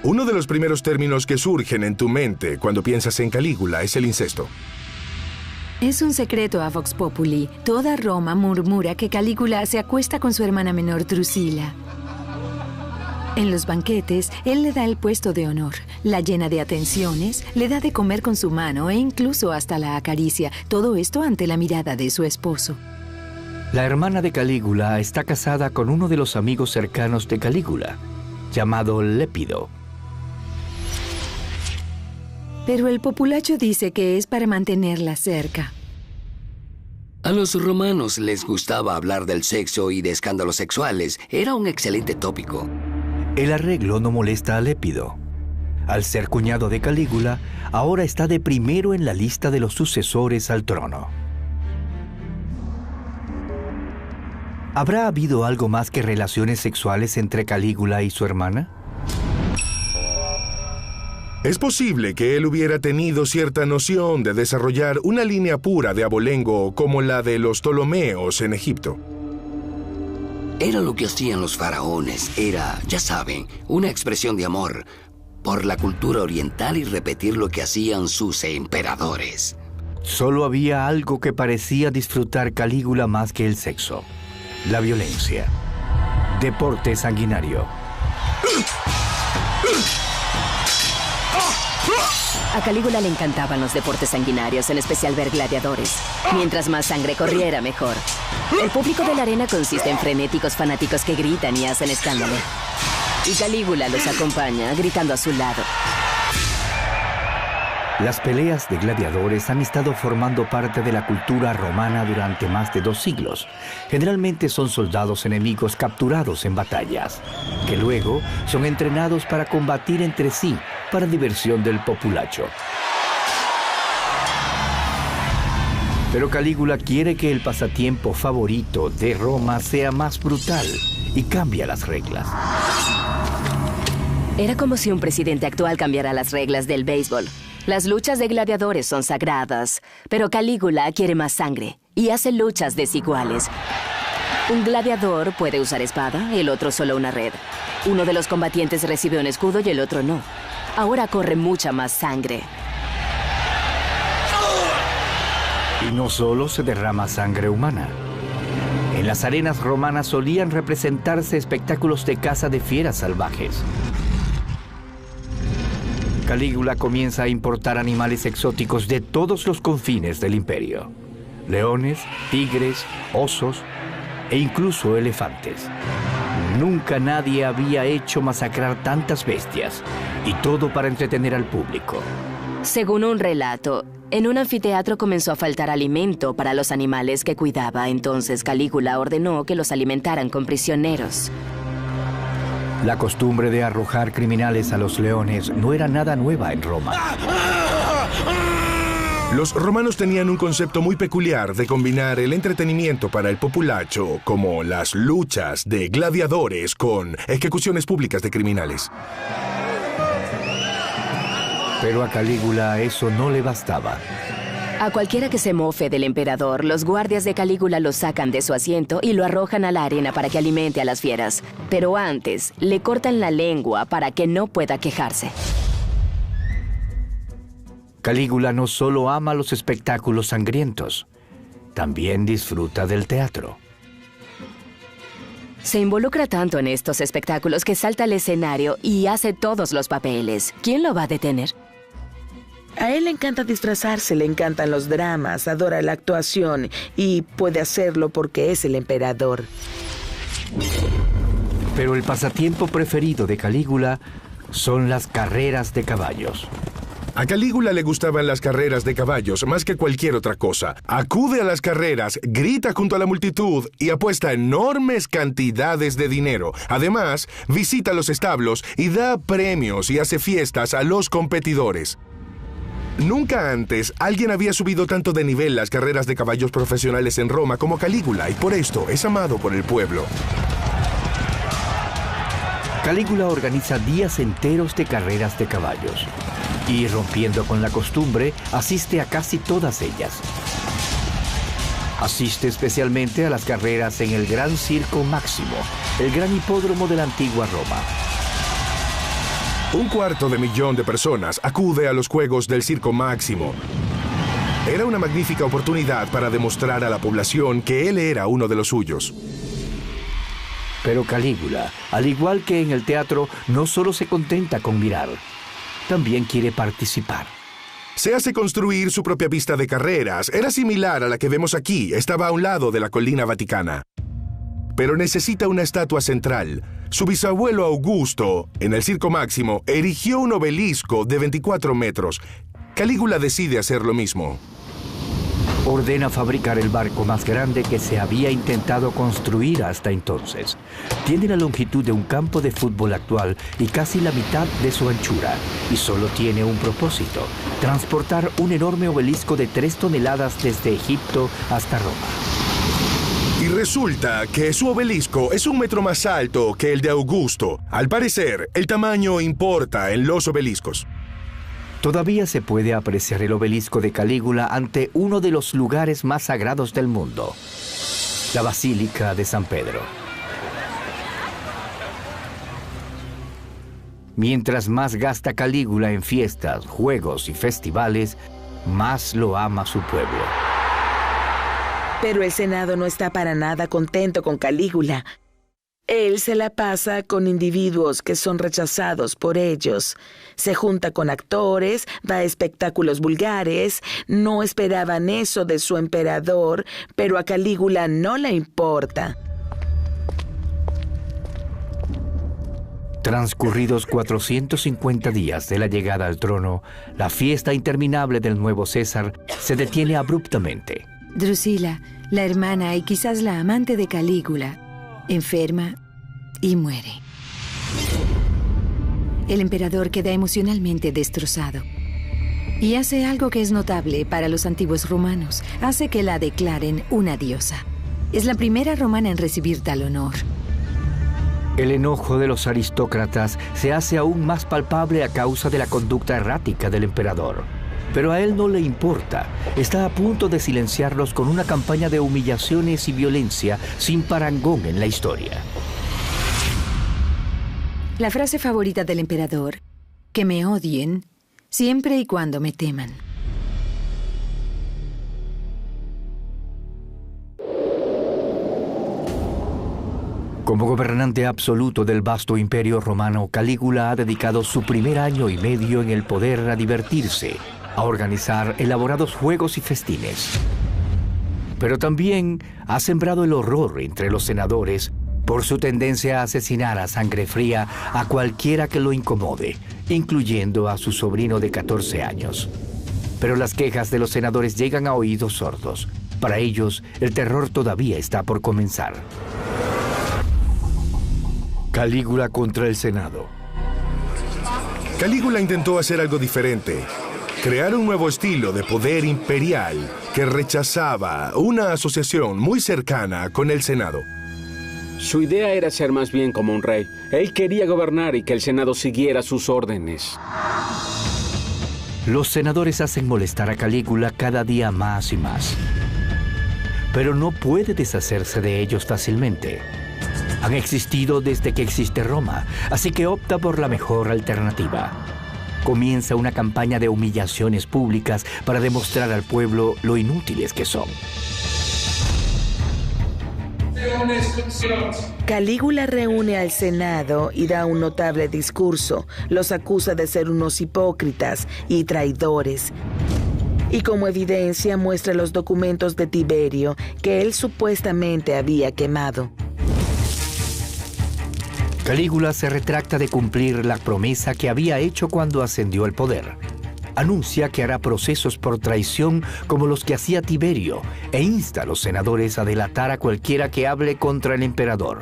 Uno de los primeros términos que surgen en tu mente cuando piensas en Calígula es el incesto. Es un secreto a Vox Populi. Toda Roma murmura que Calígula se acuesta con su hermana menor Drusila. En los banquetes, él le da el puesto de honor, la llena de atenciones, le da de comer con su mano e incluso hasta la acaricia. Todo esto ante la mirada de su esposo. La hermana de Calígula está casada con uno de los amigos cercanos de Calígula, llamado Lépido. Pero el populacho dice que es para mantenerla cerca. A los romanos les gustaba hablar del sexo y de escándalos sexuales. Era un excelente tópico. El arreglo no molesta a Lépido. Al ser cuñado de Calígula, ahora está de primero en la lista de los sucesores al trono. ¿Habrá habido algo más que relaciones sexuales entre Calígula y su hermana? Es posible que él hubiera tenido cierta noción de desarrollar una línea pura de abolengo como la de los Ptolomeos en Egipto. Era lo que hacían los faraones. Era, ya saben, una expresión de amor por la cultura oriental y repetir lo que hacían sus emperadores. Solo había algo que parecía disfrutar Calígula más que el sexo: la violencia. Deporte sanguinario. A Calígula le encantaban los deportes sanguinarios, en especial ver gladiadores. Mientras más sangre corriera, mejor. El público de la arena consiste en frenéticos fanáticos que gritan y hacen escándalo. Y Calígula los acompaña, gritando a su lado. Las peleas de gladiadores han estado formando parte de la cultura romana durante más de 2 siglos. Generalmente son soldados enemigos capturados en batallas, que luego son entrenados para combatir entre sí para diversión del populacho. Pero Calígula quiere que el pasatiempo favorito de Roma sea más brutal y cambia las reglas. Era como si un presidente actual cambiara las reglas del béisbol. Las luchas de gladiadores son sagradas, pero Calígula quiere más sangre y hace luchas desiguales. Un gladiador puede usar espada, el otro solo una red. Uno de los combatientes recibe un escudo y el otro no. Ahora corre mucha más sangre. Y no solo se derrama sangre humana. En las arenas romanas solían representarse espectáculos de caza de fieras salvajes. Calígula comienza a importar animales exóticos de todos los confines del imperio. Leones, tigres, osos e incluso elefantes. Nunca nadie había hecho masacrar tantas bestias, y todo para entretener al público. Según un relato, en un anfiteatro comenzó a faltar alimento para los animales que cuidaba. Entonces Calígula ordenó que los alimentaran con prisioneros. La costumbre de arrojar criminales a los leones no era nada nueva en Roma. Los romanos tenían un concepto muy peculiar de combinar el entretenimiento para el populacho, como las luchas de gladiadores, con ejecuciones públicas de criminales. Pero a Calígula eso no le bastaba. A cualquiera que se mofe del emperador, los guardias de Calígula lo sacan de su asiento y lo arrojan a la arena para que alimente a las fieras. Pero antes, le cortan la lengua para que no pueda quejarse. Calígula no solo ama los espectáculos sangrientos, también disfruta del teatro. Se involucra tanto en estos espectáculos que salta al escenario y hace todos los papeles. ¿Quién lo va a detener? A él le encanta disfrazarse, le encantan los dramas, adora la actuación y puede hacerlo porque es el emperador. Pero el pasatiempo preferido de Calígula son las carreras de caballos. A Calígula le gustaban las carreras de caballos más que cualquier otra cosa. Acude a las carreras, grita junto a la multitud y apuesta enormes cantidades de dinero. Además, visita los establos y da premios y hace fiestas a los competidores. Nunca antes alguien había subido tanto de nivel las carreras de caballos profesionales en Roma como Calígula, y por esto es amado por el pueblo. Calígula organiza días enteros de carreras de caballos y, rompiendo con la costumbre, asiste a casi todas ellas. Asiste especialmente a las carreras en el Gran Circo Máximo, el gran hipódromo de la antigua Roma. 250,000 de personas acude a los juegos del Circo Máximo. Era una magnífica oportunidad para demostrar a la población que él era uno de los suyos. Pero Calígula, al igual que en el teatro, no solo se contenta con mirar, también quiere participar. Se hace construir su propia pista de carreras. Era similar a la que vemos aquí. Estaba a un lado de la colina vaticana. Pero necesita una estatua central. Su bisabuelo Augusto, en el Circo Máximo, erigió un obelisco de 24 metros. Calígula decide hacer lo mismo. Ordena fabricar el barco más grande que se había intentado construir hasta entonces. Tiene la longitud de un campo de fútbol actual y casi la mitad de su anchura. Y solo tiene un propósito: transportar un enorme obelisco de 3 toneladas desde Egipto hasta Roma. Y resulta que su obelisco es 1 metro más alto que el de Augusto. Al parecer, el tamaño importa en los obeliscos. Todavía se puede apreciar el obelisco de Calígula ante uno de los lugares más sagrados del mundo, la Basílica de San Pedro. Mientras más gasta Calígula en fiestas, juegos y festivales, más lo ama su pueblo. Pero el Senado no está para nada contento con Calígula. Él se la pasa con individuos que son rechazados por ellos. Se junta con actores, da espectáculos vulgares. No esperaban eso de su emperador, pero a Calígula no le importa. Transcurridos 450 días de la llegada al trono, la fiesta interminable del nuevo César se detiene abruptamente. Drusila, la hermana y quizás la amante de Calígula, enferma y muere. El emperador queda emocionalmente destrozado y hace algo que es notable para los antiguos romanos. Hace que la declaren una diosa. Es la primera romana en recibir tal honor. El enojo de los aristócratas se hace aún más palpable a causa de la conducta errática del emperador. Pero a él no le importa. Está a punto de silenciarlos con una campaña de humillaciones y violencia sin parangón en la historia. La frase favorita del emperador: que me odien siempre y cuando me teman. Como gobernante absoluto del vasto imperio romano, Calígula ha dedicado su primer año y medio en el poder a divertirse, a organizar elaborados juegos y festines. Pero también ha sembrado el horror entre los senadores por su tendencia a asesinar a sangre fría a cualquiera que lo incomode, incluyendo a su sobrino de 14 años. Pero las quejas de los senadores llegan a oídos sordos. Para ellos, el terror todavía está por comenzar. Calígula contra el Senado. Calígula intentó hacer algo diferente. Crear un nuevo estilo de poder imperial que rechazaba una asociación muy cercana con el Senado. Su idea era ser más bien como un rey. Él quería gobernar y que el Senado siguiera sus órdenes. Los senadores hacen molestar a Calígula cada día más y más. Pero no puede deshacerse de ellos fácilmente. Han existido desde que existe Roma, así que opta por la mejor alternativa. Comienza una campaña de humillaciones públicas para demostrar al pueblo lo inútiles que son. Calígula reúne al Senado y da un notable discurso. Los acusa de ser unos hipócritas y traidores. Y como evidencia muestra los documentos de Tiberio que él supuestamente había quemado. Calígula se retracta de cumplir la promesa que había hecho cuando ascendió al poder. Anuncia que hará procesos por traición como los que hacía Tiberio e insta a los senadores a delatar a cualquiera que hable contra el emperador.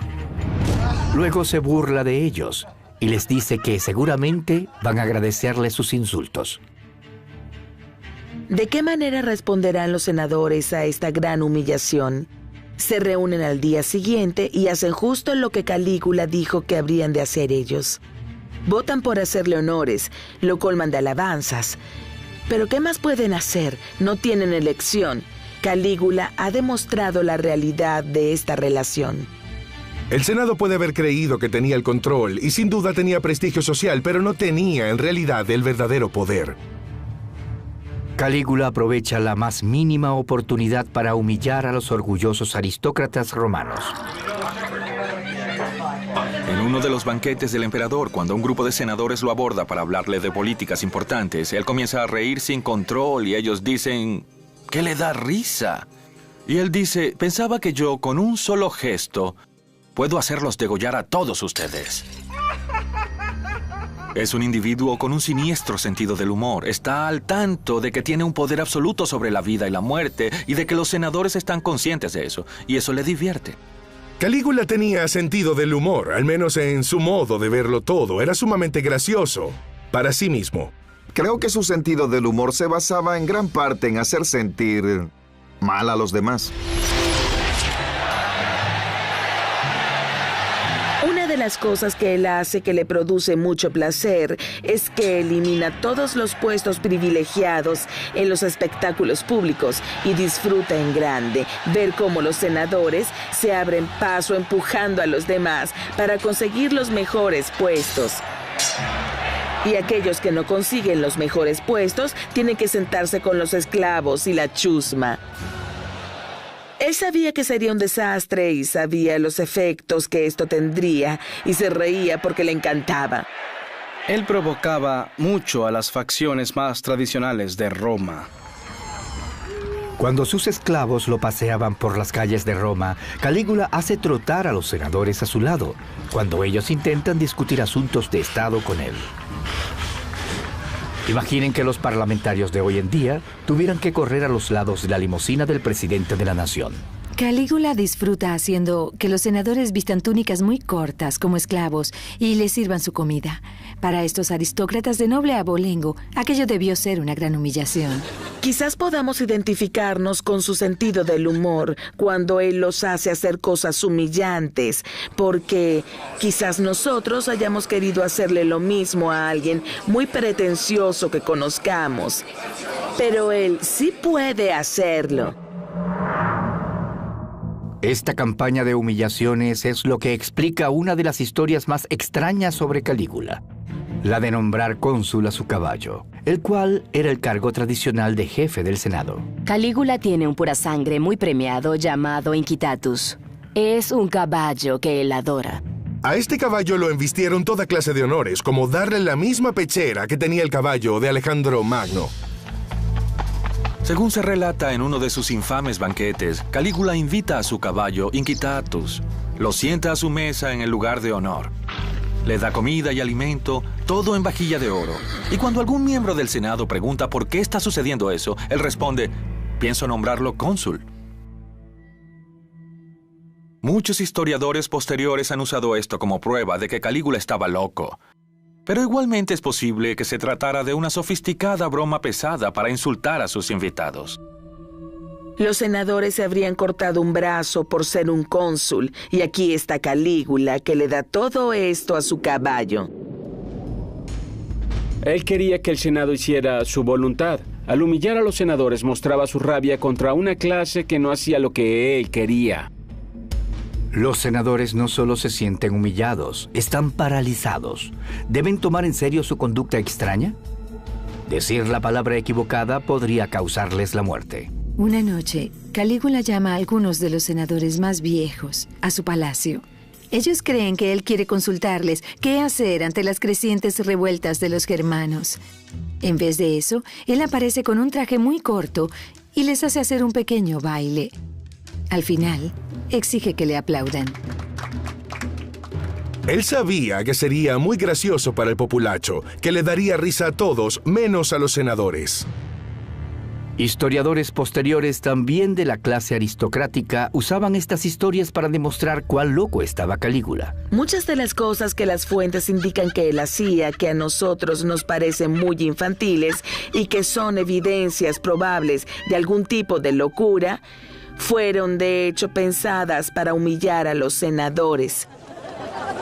Luego se burla de ellos y les dice que seguramente van a agradecerle sus insultos. ¿De qué manera responderán los senadores a esta gran humillación? Se reúnen al día siguiente y hacen justo lo que Calígula dijo que habrían de hacer ellos. Votan por hacerle honores, lo colman de alabanzas. Pero ¿qué más pueden hacer? No tienen elección. Calígula ha demostrado la realidad de esta relación. El Senado puede haber creído que tenía el control y sin duda tenía prestigio social, pero no tenía en realidad el verdadero poder. Calígula aprovecha la más mínima oportunidad para humillar a los orgullosos aristócratas romanos. En uno de los banquetes del emperador, cuando un grupo de senadores lo aborda para hablarle de políticas importantes, él comienza a reír sin control y ellos dicen que le da risa. Y él dice, pensaba que yo con un solo gesto puedo hacerlos degollar a todos ustedes. Es un individuo con un siniestro sentido del humor. Está al tanto de que tiene un poder absoluto sobre la vida y la muerte y de que los senadores están conscientes de eso. Y eso le divierte. Calígula tenía sentido del humor, al menos en su modo de verlo todo. Era sumamente gracioso para sí mismo. Creo que su sentido del humor se basaba en gran parte en hacer sentir mal a los demás. Una de las cosas que él hace que le produce mucho placer es que elimina todos los puestos privilegiados en los espectáculos públicos y disfruta en grande ver cómo los senadores se abren paso empujando a los demás para conseguir los mejores puestos. Y aquellos que no consiguen los mejores puestos tienen que sentarse con los esclavos y la chusma. Él sabía que sería un desastre y sabía los efectos que esto tendría y se reía porque le encantaba. Él provocaba mucho a las facciones más tradicionales de Roma. Cuando sus esclavos lo paseaban por las calles de Roma, Calígula hace trotar a los senadores a su lado, cuando ellos intentan discutir asuntos de Estado con él. Imaginen que los parlamentarios de hoy en día tuvieran que correr a los lados de la limusina del presidente de la nación. Calígula disfruta haciendo que los senadores vistan túnicas muy cortas como esclavos y les sirvan su comida. Para estos aristócratas de noble abolengo, aquello debió ser una gran humillación. Quizás podamos identificarnos con su sentido del humor cuando él los hace hacer cosas humillantes, porque quizás nosotros hayamos querido hacerle lo mismo a alguien muy pretencioso que conozcamos. Pero él sí puede hacerlo. Esta campaña de humillaciones es lo que explica una de las historias más extrañas sobre Calígula, la de nombrar cónsul a su caballo, el cual era el cargo tradicional de jefe del Senado. Calígula tiene un pura sangre muy premiado llamado Inquitatus. Es un caballo que él adora. A este caballo lo embistieron toda clase de honores, como darle la misma pechera que tenía el caballo de Alejandro Magno. Según se relata en uno de sus infames banquetes, Calígula invita a su caballo Inquitatus, lo sienta a su mesa en el lugar de honor. Le da comida y alimento, todo en vajilla de oro. Y cuando algún miembro del Senado pregunta por qué está sucediendo eso, él responde, pienso nombrarlo cónsul. Muchos historiadores posteriores han usado esto como prueba de que Calígula estaba loco. Pero igualmente es posible que se tratara de una sofisticada broma pesada para insultar a sus invitados. Los senadores se habrían cortado un brazo por ser un cónsul, y aquí está Calígula, que le da todo esto a su caballo. Él quería que el Senado hiciera su voluntad. Al humillar a los senadores mostraba su rabia contra una clase que no hacía lo que él quería. Los senadores no solo se sienten humillados, están paralizados. ¿Deben tomar en serio su conducta extraña? Decir la palabra equivocada podría causarles la muerte. Una noche, Calígula llama a algunos de los senadores más viejos a su palacio. Ellos creen que él quiere consultarles qué hacer ante las crecientes revueltas de los germanos. En vez de eso, él aparece con un traje muy corto y les hace hacer un pequeño baile. Al final, exige que le aplaudan. Él sabía que sería muy gracioso para el populacho, que le daría risa a todos, menos a los senadores. Historiadores posteriores, también de la clase aristocrática, usaban estas historias para demostrar cuán loco estaba Calígula. Muchas de las cosas que las fuentes indican que él hacía, que a nosotros nos parecen muy infantiles y que son evidencias probables de algún tipo de locura, fueron de hecho pensadas para humillar a los senadores.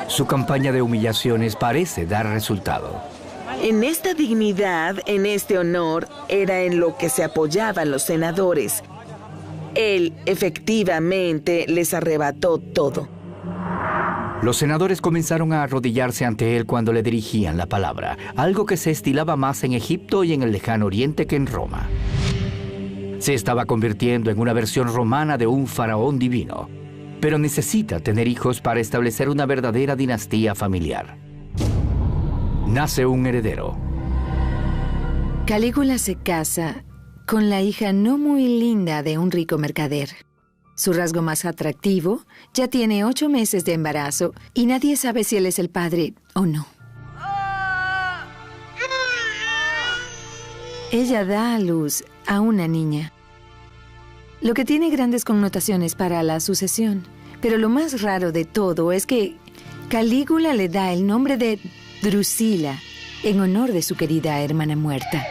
Su campaña de humillaciones parece dar resultado. En esta dignidad, en este honor, era en lo que se apoyaban los senadores. Él, efectivamente, les arrebató todo. Los senadores comenzaron a arrodillarse ante él cuando le dirigían la palabra, algo que se estilaba más en Egipto y en el lejano oriente que en Roma. Se estaba convirtiendo en una versión romana de un faraón divino, pero necesita tener hijos para establecer una verdadera dinastía familiar. Nace un heredero. Calígula se casa con la hija no muy linda de un rico mercader. Su rasgo más atractivo, ya tiene 8 meses de embarazo y nadie sabe si él es el padre o no. Ella da a luz a una niña, lo que tiene grandes connotaciones para la sucesión. Pero lo más raro de todo es que Calígula le da el nombre de Drusila, en honor de su querida hermana muerta.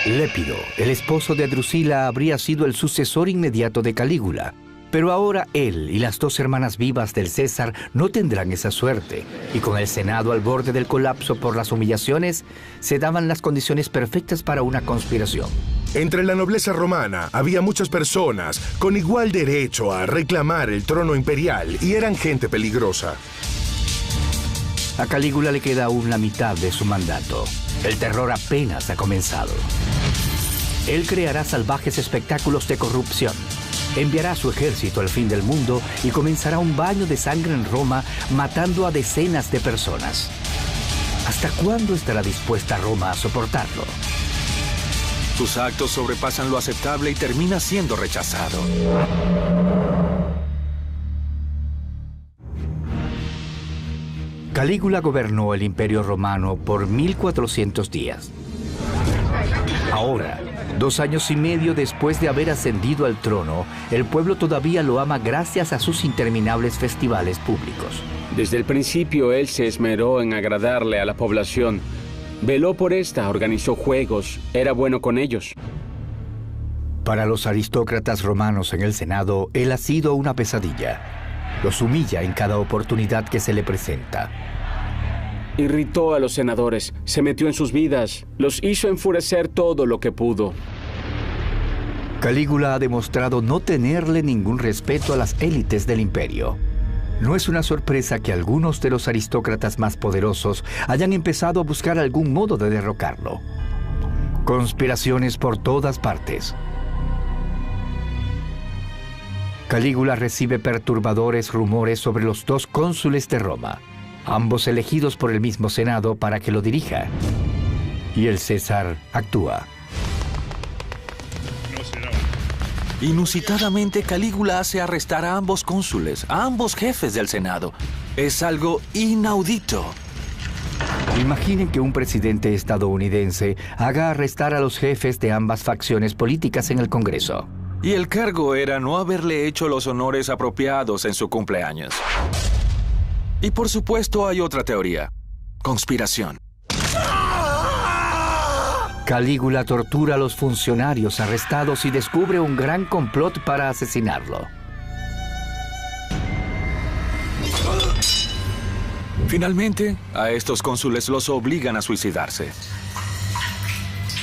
Lépido, el esposo de Drusila, habría sido el sucesor inmediato de Calígula. Pero ahora él y las 2 hermanas vivas del César no tendrán esa suerte, y con el Senado al borde del colapso por las humillaciones, se daban las condiciones perfectas para una conspiración. Entre la nobleza romana había muchas personas con igual derecho a reclamar el trono imperial y eran gente peligrosa. A Calígula le queda aún la mitad de su mandato. El terror apenas ha comenzado. Él creará salvajes espectáculos de corrupción. Enviará a su ejército al fin del mundo y comenzará un baño de sangre en Roma, matando a decenas de personas. ¿Hasta cuándo estará dispuesta Roma a soportarlo? Sus actos sobrepasan lo aceptable y termina siendo rechazado. Calígula gobernó el Imperio Romano por 1400 días. Ahora, 2 años y medio después de haber ascendido al trono, el pueblo todavía lo ama gracias a sus interminables festivales públicos. Desde el principio él se esmeró en agradarle a la población. Veló por esta, organizó juegos, era bueno con ellos. Para los aristócratas romanos en el Senado, él ha sido una pesadilla. Los humilla en cada oportunidad que se le presenta. Irritó a los senadores, se metió en sus vidas, los hizo enfurecer todo lo que pudo. Calígula ha demostrado no tenerle ningún respeto a las élites del imperio. No es una sorpresa que algunos de los aristócratas más poderosos hayan empezado a buscar algún modo de derrocarlo. Conspiraciones por todas partes. Calígula recibe perturbadores rumores sobre los 2 cónsules de Roma, ambos elegidos por el mismo Senado para que lo dirija. Y el César actúa. Inusitadamente, Calígula hace arrestar a ambos cónsules, a ambos jefes del Senado. Es algo inaudito. Imaginen que un presidente estadounidense haga arrestar a los jefes de ambas facciones políticas en el Congreso. Y el cargo era no haberle hecho los honores apropiados en su cumpleaños. Y por supuesto hay otra teoría. Conspiración. Calígula tortura a los funcionarios arrestados y descubre un gran complot para asesinarlo. Finalmente, a estos cónsules los obligan a suicidarse.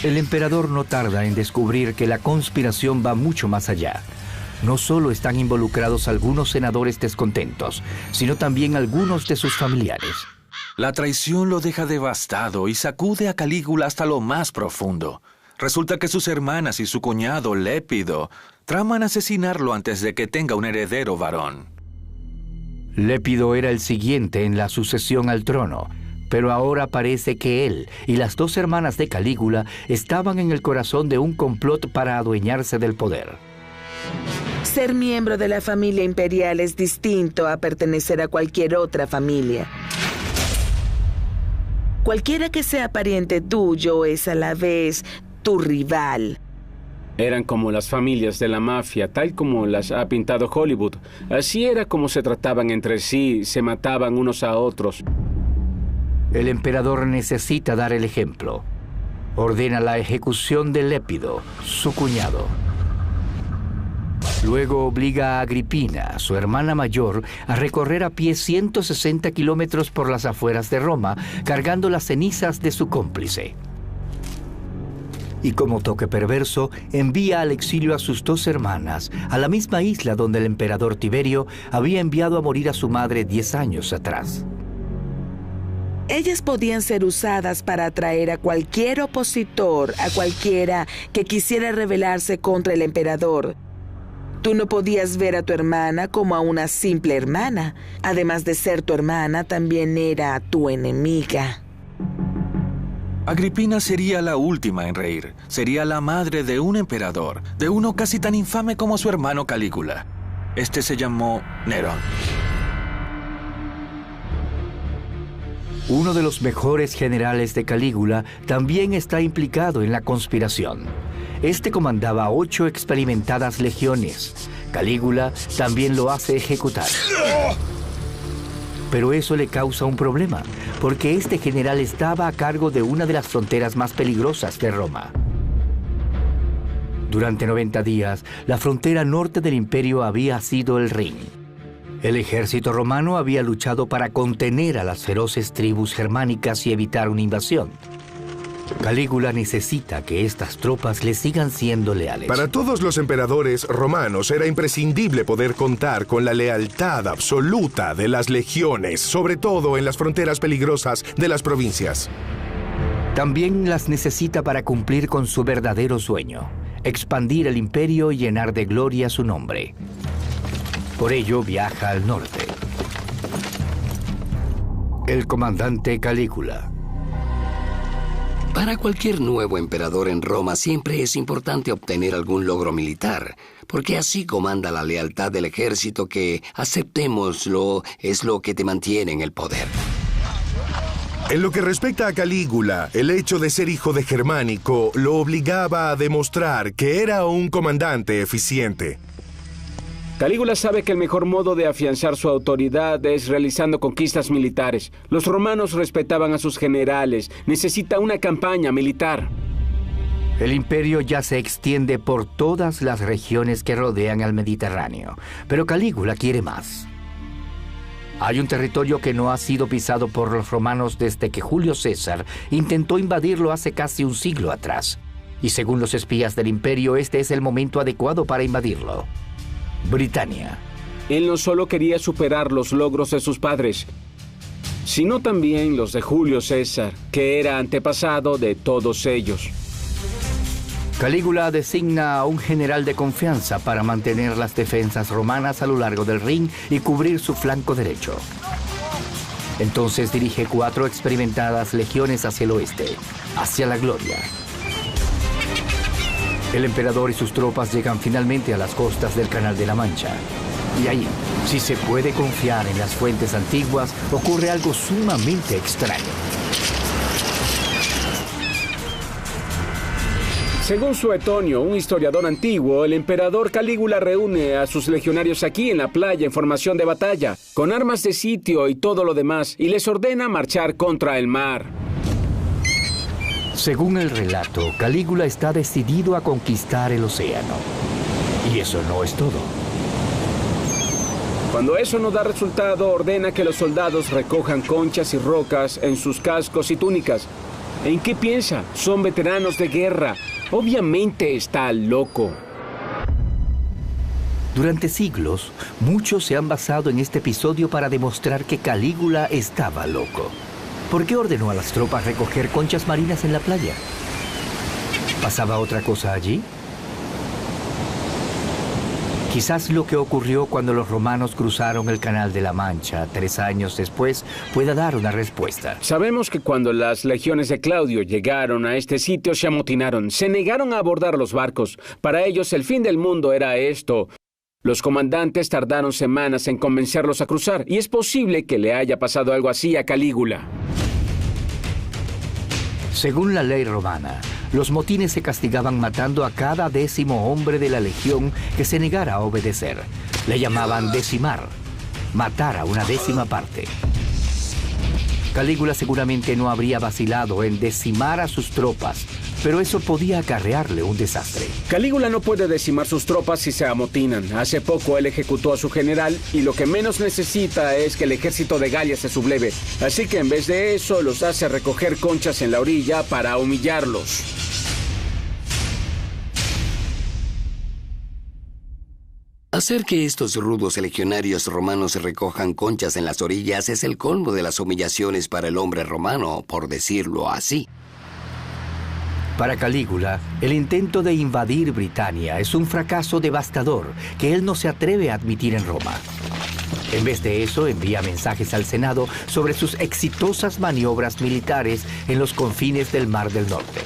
El emperador no tarda en descubrir que la conspiración va mucho más allá. No solo están involucrados algunos senadores descontentos, sino también algunos de sus familiares. La traición lo deja devastado y sacude a Calígula hasta lo más profundo. Resulta que sus hermanas y su cuñado Lépido traman asesinarlo antes de que tenga un heredero varón. Lépido era el siguiente en la sucesión al trono, pero ahora parece que él y las 2 hermanas de Calígula estaban en el corazón de un complot para adueñarse del poder. Ser miembro de la familia imperial es distinto a pertenecer a cualquier otra familia. Cualquiera que sea pariente tuyo es a la vez tu rival. Eran como las familias de la mafia, tal como las ha pintado Hollywood. Así era como se trataban entre sí, se mataban unos a otros. El emperador necesita dar el ejemplo. Ordena la ejecución de Lépido, su cuñado. Luego obliga a Agripina, su hermana mayor, a recorrer a pie 160 kilómetros por las afueras de Roma, cargando las cenizas de su cómplice. Y como toque perverso, envía al exilio a sus 2 hermanas, a la misma isla donde el emperador Tiberio había enviado a morir a su madre 10 años atrás. Ellas podían ser usadas para atraer a cualquier opositor, a cualquiera que quisiera rebelarse contra el emperador. Tú no podías ver a tu hermana como a una simple hermana. Además de ser tu hermana, también era tu enemiga. Agripina sería la última en reír. Sería la madre de un emperador, de uno casi tan infame como su hermano Calígula. Este se llamó Nerón. Uno de los mejores generales de Calígula también está implicado en la conspiración. Este comandaba 8 experimentadas legiones. Calígula también lo hace ejecutar. Pero eso le causa un problema, porque este general estaba a cargo de una de las fronteras más peligrosas de Roma. Durante 90 días, la frontera norte del imperio había sido el Rin. El ejército romano había luchado para contener a las feroces tribus germánicas y evitar una invasión. Calígula necesita que estas tropas le sigan siendo leales. Para todos los emperadores romanos era imprescindible poder contar con la lealtad absoluta de las legiones, sobre todo en las fronteras peligrosas de las provincias. También las necesita para cumplir con su verdadero sueño, expandir el imperio y llenar de gloria su nombre. Por ello viaja al norte. El comandante Calígula. Para cualquier nuevo emperador en Roma siempre es importante obtener algún logro militar, porque así comanda la lealtad del ejército que, aceptémoslo, es lo que te mantiene en el poder. En lo que respecta a Calígula, el hecho de ser hijo de Germánico lo obligaba a demostrar que era un comandante eficiente. Calígula sabe que el mejor modo de afianzar su autoridad es realizando conquistas militares. Los romanos respetaban a sus generales. Necesita una campaña militar. El imperio ya se extiende por todas las regiones que rodean al Mediterráneo, pero Calígula quiere más. Hay un territorio que no ha sido pisado por los romanos desde que Julio César intentó invadirlo hace casi un siglo atrás. Y según los espías del imperio, este es el momento adecuado para invadirlo. Britania. Él no solo quería superar los logros de sus padres, sino también los de Julio César, que era antepasado de todos ellos. Calígula designa a un general de confianza para mantener las defensas romanas a lo largo del Rin y cubrir su flanco derecho. Entonces dirige 4 experimentadas legiones hacia el oeste, hacia la gloria. El emperador y sus tropas llegan finalmente a las costas del Canal de la Mancha. Y ahí, si se puede confiar en las fuentes antiguas, ocurre algo sumamente extraño. Según Suetonio, un historiador antiguo, el emperador Calígula reúne a sus legionarios aquí en la playa en formación de batalla, con armas de sitio y todo lo demás, y les ordena marchar contra el mar. Según el relato, Calígula está decidido a conquistar el océano. Y eso no es todo. Cuando eso no da resultado, ordena que los soldados recojan conchas y rocas en sus cascos y túnicas. ¿En qué piensa? Son veteranos de guerra. Obviamente está loco. Durante siglos, muchos se han basado en este episodio para demostrar que Calígula estaba loco. ¿Por qué ordenó a las tropas recoger conchas marinas en la playa? ¿Pasaba otra cosa allí? Quizás lo que ocurrió cuando los romanos cruzaron el Canal de la Mancha 3 años después pueda dar una respuesta. Sabemos que cuando las legiones de Claudio llegaron a este sitio se amotinaron, se negaron a abordar los barcos. Para ellos el fin del mundo era esto. Los comandantes tardaron semanas en convencerlos a cruzar, y es posible que le haya pasado algo así a Calígula. Según la ley romana, los motines se castigaban matando a cada 10º hombre de la legión que se negara a obedecer. Le llamaban decimar, matar a una 10ª parte. Calígula seguramente no habría vacilado en decimar a sus tropas, pero eso podía acarrearle un desastre. Calígula no puede decimar sus tropas si se amotinan. Hace poco él ejecutó a su general y lo que menos necesita es que el ejército de Galia se subleve. Así que en vez de eso los hace recoger conchas en la orilla para humillarlos. Hacer que estos rudos legionarios romanos recojan conchas en las orillas es el colmo de las humillaciones para el hombre romano, por decirlo así. Para Calígula, el intento de invadir Britania es un fracaso devastador que él no se atreve a admitir en Roma. En vez de eso, envía mensajes al Senado sobre sus exitosas maniobras militares en los confines del Mar del Norte.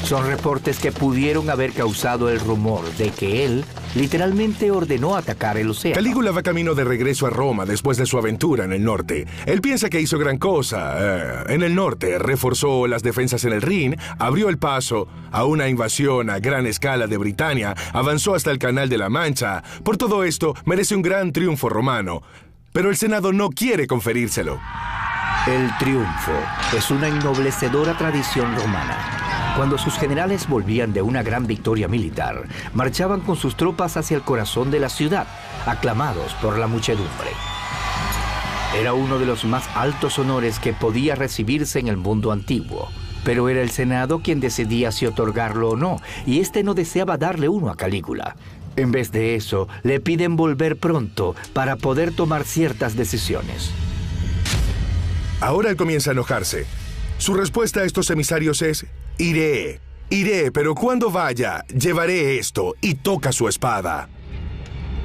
Son reportes que pudieron haber causado el rumor de que él literalmente ordenó atacar el océano. Calígula va camino de regreso a Roma después de su aventura en el norte. Él piensa que hizo gran cosa. En el norte, reforzó las defensas en el Rin, abrió el paso a una invasión a gran escala de Britania, avanzó hasta el Canal de la Mancha. Por todo esto, merece un gran triunfo romano. Pero el Senado no quiere conferírselo. El triunfo es una ennoblecedora tradición romana. Cuando sus generales volvían de una gran victoria militar, marchaban con sus tropas hacia el corazón de la ciudad, aclamados por la muchedumbre. Era uno de los más altos honores que podía recibirse en el mundo antiguo, pero era el Senado quien decidía si otorgarlo o no, y este no deseaba darle uno a Calígula. En vez de eso, le piden volver pronto para poder tomar ciertas decisiones. Ahora él comienza a enojarse. Su respuesta a estos emisarios es: iré, pero cuando vaya, llevaré esto, y toca su espada.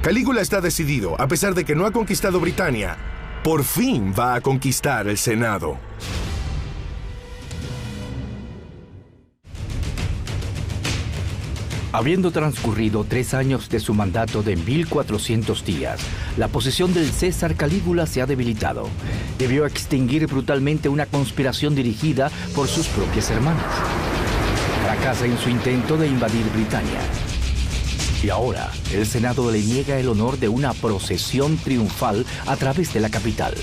Calígula está decidido, a pesar de que no ha conquistado Britania, por fin va a conquistar el Senado. Habiendo transcurrido 3 años de su mandato de 1400 días, la posición del César Calígula se ha debilitado. Debió extinguir brutalmente una conspiración dirigida por sus propias hermanas. Fracasa en su intento de invadir Britania. Y ahora, el Senado le niega el honor de una procesión triunfal a través de la capital.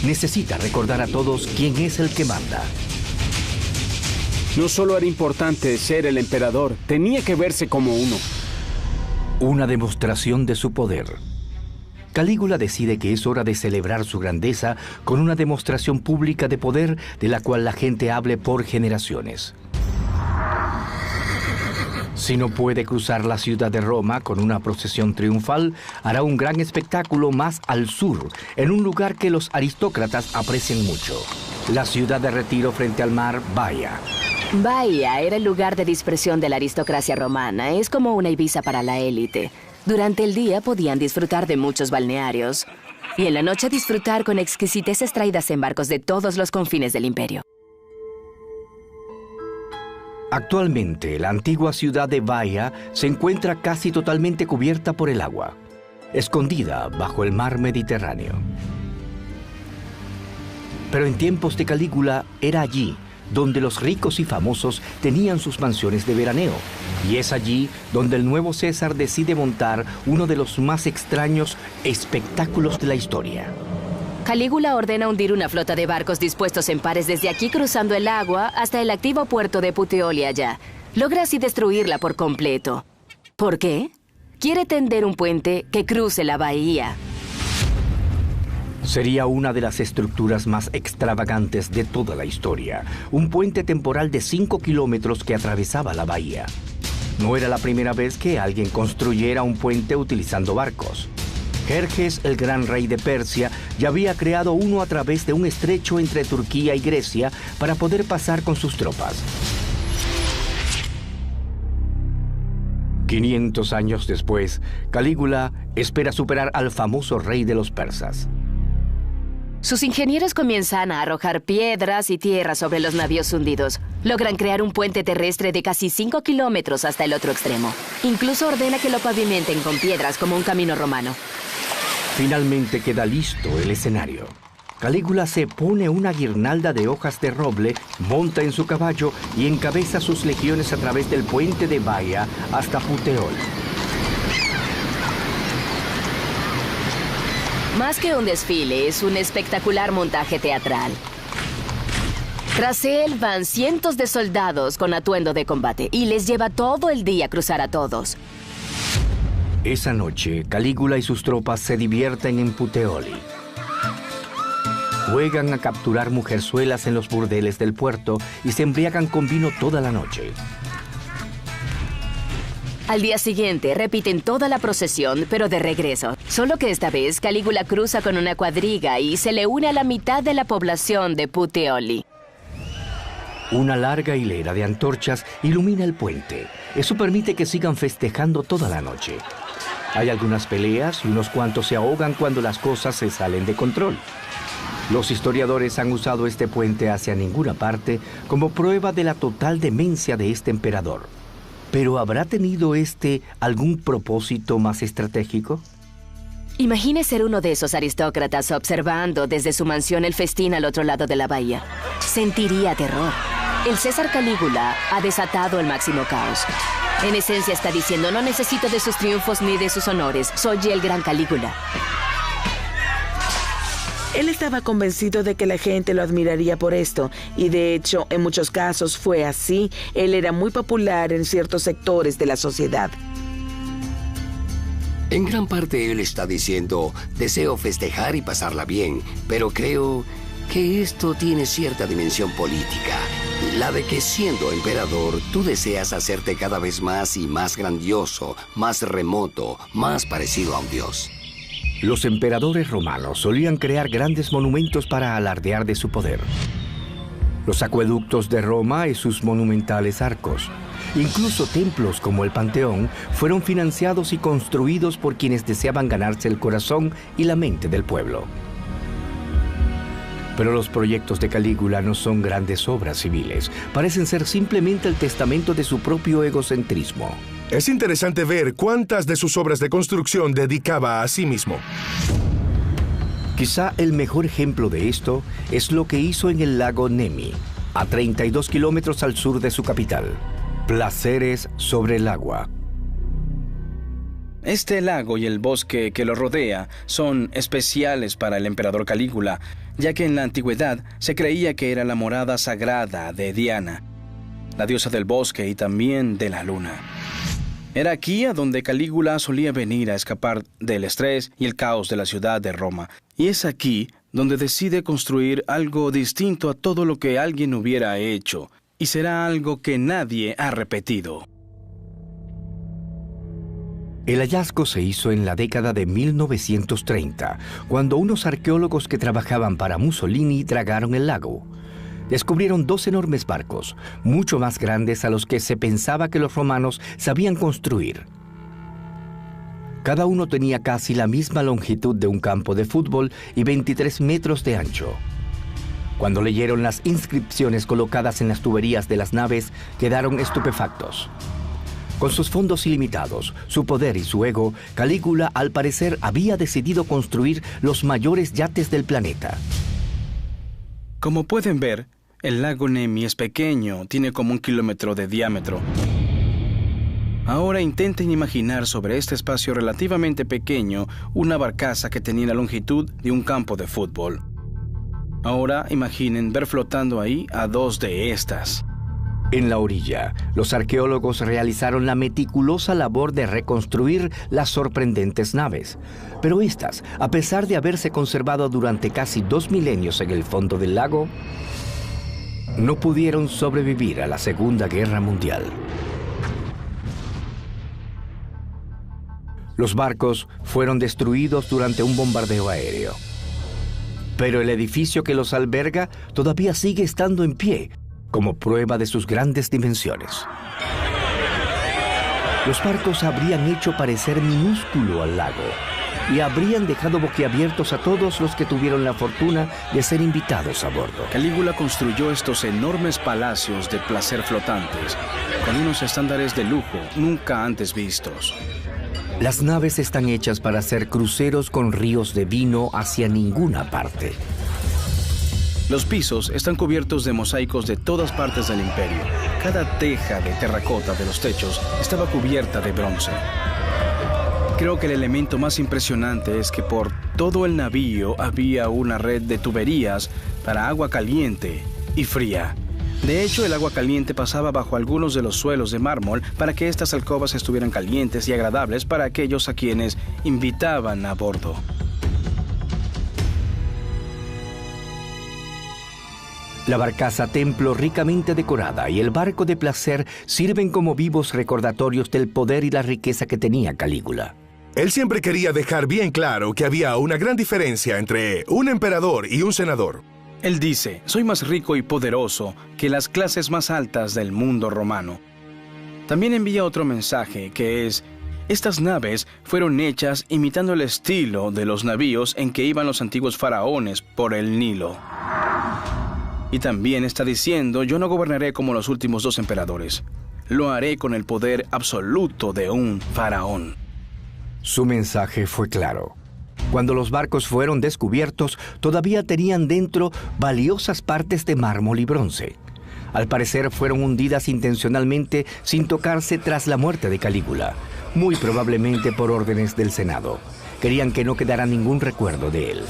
Necesita recordar a todos quién es el que manda. No solo era importante ser el emperador, tenía que verse como uno. Una demostración de su poder. Calígula decide que es hora de celebrar su grandeza con una demostración pública de poder de la cual la gente hable por generaciones. Si no puede cruzar la ciudad de Roma con una procesión triunfal, hará un gran espectáculo más al sur, en un lugar que los aristócratas aprecian mucho. La ciudad de retiro frente al mar, Baia. Baia era el lugar de dispersión de la aristocracia romana. Es como una Ibiza para la élite. Durante el día podían disfrutar de muchos balnearios. Y en la noche disfrutar con exquisiteces traídas en barcos de todos los confines del imperio. Actualmente, la antigua ciudad de Baia se encuentra casi totalmente cubierta por el agua, escondida bajo el mar Mediterráneo. Pero en tiempos de Calígula era allí donde los ricos y famosos tenían sus mansiones de veraneo. Y es allí donde el nuevo César decide montar uno de los más extraños espectáculos de la historia. Calígula ordena hundir una flota de barcos dispuestos en pares desde aquí cruzando el agua hasta el activo puerto de Puteoli allá. Logra así destruirla por completo. ¿Por qué? Quiere tender un puente que cruce la bahía. Sería una de las estructuras más extravagantes de toda la historia. Un puente temporal de 5 kilómetros que atravesaba la bahía. No era la primera vez que alguien construyera un puente utilizando barcos. Jerjes, el gran rey de Persia, ya había creado uno a través de un estrecho entre Turquía y Grecia para poder pasar con sus tropas. 500 años después, Calígula espera superar al famoso rey de los persas. Sus ingenieros comienzan a arrojar piedras y tierra sobre los navíos hundidos. Logran crear un puente terrestre de casi 5 kilómetros hasta el otro extremo. Incluso ordena que lo pavimenten con piedras como un camino romano. Finalmente queda listo el escenario. Calígula se pone una guirnalda de hojas de roble, monta en su caballo y encabeza sus legiones a través del puente de Baia hasta Puteoli. Más que un desfile, es un espectacular montaje teatral. Tras él van cientos de soldados con atuendo de combate y les lleva todo el día cruzar a todos. Esa noche, Calígula y sus tropas se divierten en Puteoli. Juegan a capturar mujerzuelas en los burdeles del puerto y se embriagan con vino toda la noche. Al día siguiente repiten toda la procesión, pero de regreso. Solo que esta vez Calígula cruza con una cuadriga y se le une a la mitad de la población de Puteoli. Una larga hilera de antorchas ilumina el puente. Eso permite que sigan festejando toda la noche. Hay algunas peleas y unos cuantos se ahogan cuando las cosas se salen de control. Los historiadores han usado este puente hacia ninguna parte como prueba de la total demencia de este emperador. ¿Pero habrá tenido algún propósito más estratégico? Imagine ser uno de esos aristócratas observando desde su mansión el festín al otro lado de la bahía. Sentiría terror. El César Calígula ha desatado el máximo caos. En esencia está diciendo, no necesito de sus triunfos ni de sus honores. Soy el gran Calígula. Él estaba convencido de que la gente lo admiraría por esto, y de hecho, en muchos casos fue así. Él era muy popular en ciertos sectores de la sociedad. En gran parte él está diciendo, deseo festejar y pasarla bien, pero creo que esto tiene cierta dimensión política. La de que siendo emperador, tú deseas hacerte cada vez más y más grandioso, más remoto, más parecido a un dios. Los emperadores romanos solían crear grandes monumentos para alardear de su poder. Los acueductos de Roma y sus monumentales arcos. Incluso templos como el Panteón fueron financiados y construidos por quienes deseaban ganarse el corazón y la mente del pueblo. Pero los proyectos de Calígula no son grandes obras civiles. Parecen ser simplemente el testamento de su propio egocentrismo. Es interesante ver cuántas de sus obras de construcción dedicaba a sí mismo. Quizá el mejor ejemplo de esto es lo que hizo en el lago Nemi, a 32 kilómetros al sur de su capital. Placeres sobre el agua. Este lago y el bosque que lo rodea son especiales para el emperador Calígula, ya que en la antigüedad se creía que era la morada sagrada de Diana, la diosa del bosque y también de la luna. Era aquí a donde Calígula solía venir a escapar del estrés y el caos de la ciudad de Roma. Y es aquí donde decide construir algo distinto a todo lo que alguien hubiera hecho, y será algo que nadie ha repetido. El hallazgo se hizo en la década de 1930, cuando unos arqueólogos que trabajaban para Mussolini dragaron el lago. Descubrieron 2 enormes barcos, mucho más grandes a los que se pensaba que los romanos sabían construir. Cada uno tenía casi la misma longitud de un campo de fútbol y 23 metros de ancho. Cuando leyeron las inscripciones colocadas en las tuberías de las naves, quedaron estupefactos. Con sus fondos ilimitados, su poder y su ego, Calígula al parecer había decidido construir los mayores yates del planeta. Como pueden ver, el lago Nemi es pequeño, tiene como 1 kilómetro de diámetro. Ahora intenten imaginar sobre este espacio relativamente pequeño una barcaza que tenía la longitud de un campo de fútbol. Ahora imaginen ver flotando ahí a 2 de estas. En la orilla, los arqueólogos realizaron la meticulosa labor de reconstruir las sorprendentes naves. Pero estas, a pesar de haberse conservado durante casi 2 milenios en el fondo del lago, no pudieron sobrevivir a la Segunda Guerra Mundial. Los barcos fueron destruidos durante un bombardeo aéreo. Pero el edificio que los alberga todavía sigue estando en pie, como prueba de sus grandes dimensiones. Los barcos habrían hecho parecer minúsculo al lago y habrían dejado boquiabiertos a todos los que tuvieron la fortuna de ser invitados a bordo. Calígula construyó estos enormes palacios de placer flotantes, con unos estándares de lujo nunca antes vistos. Las naves están hechas para hacer cruceros con ríos de vino hacia ninguna parte. Los pisos están cubiertos de mosaicos de todas partes del imperio. Cada teja de terracota de los techos estaba cubierta de bronce. Creo que el elemento más impresionante es que por todo el navío había una red de tuberías para agua caliente y fría. De hecho, el agua caliente pasaba bajo algunos de los suelos de mármol para que estas alcobas estuvieran calientes y agradables para aquellos a quienes invitaban a bordo. La barcaza templo ricamente decorada y el barco de placer sirven como vivos recordatorios del poder y la riqueza que tenía Calígula. Él siempre quería dejar bien claro que había una gran diferencia entre un emperador y un senador. Él dice, soy más rico y poderoso que las clases más altas del mundo romano. También envía otro mensaje que es, estas naves fueron hechas imitando el estilo de los navíos en que iban los antiguos faraones por el Nilo. Y también está diciendo, yo no gobernaré como los últimos 2 emperadores. Lo haré con el poder absoluto de un faraón. Su mensaje fue claro. Cuando los barcos fueron descubiertos, todavía tenían dentro valiosas partes de mármol y bronce. Al parecer fueron hundidas intencionalmente sin tocarse tras la muerte de Calígula, muy probablemente por órdenes del Senado. Querían que no quedara ningún recuerdo de él.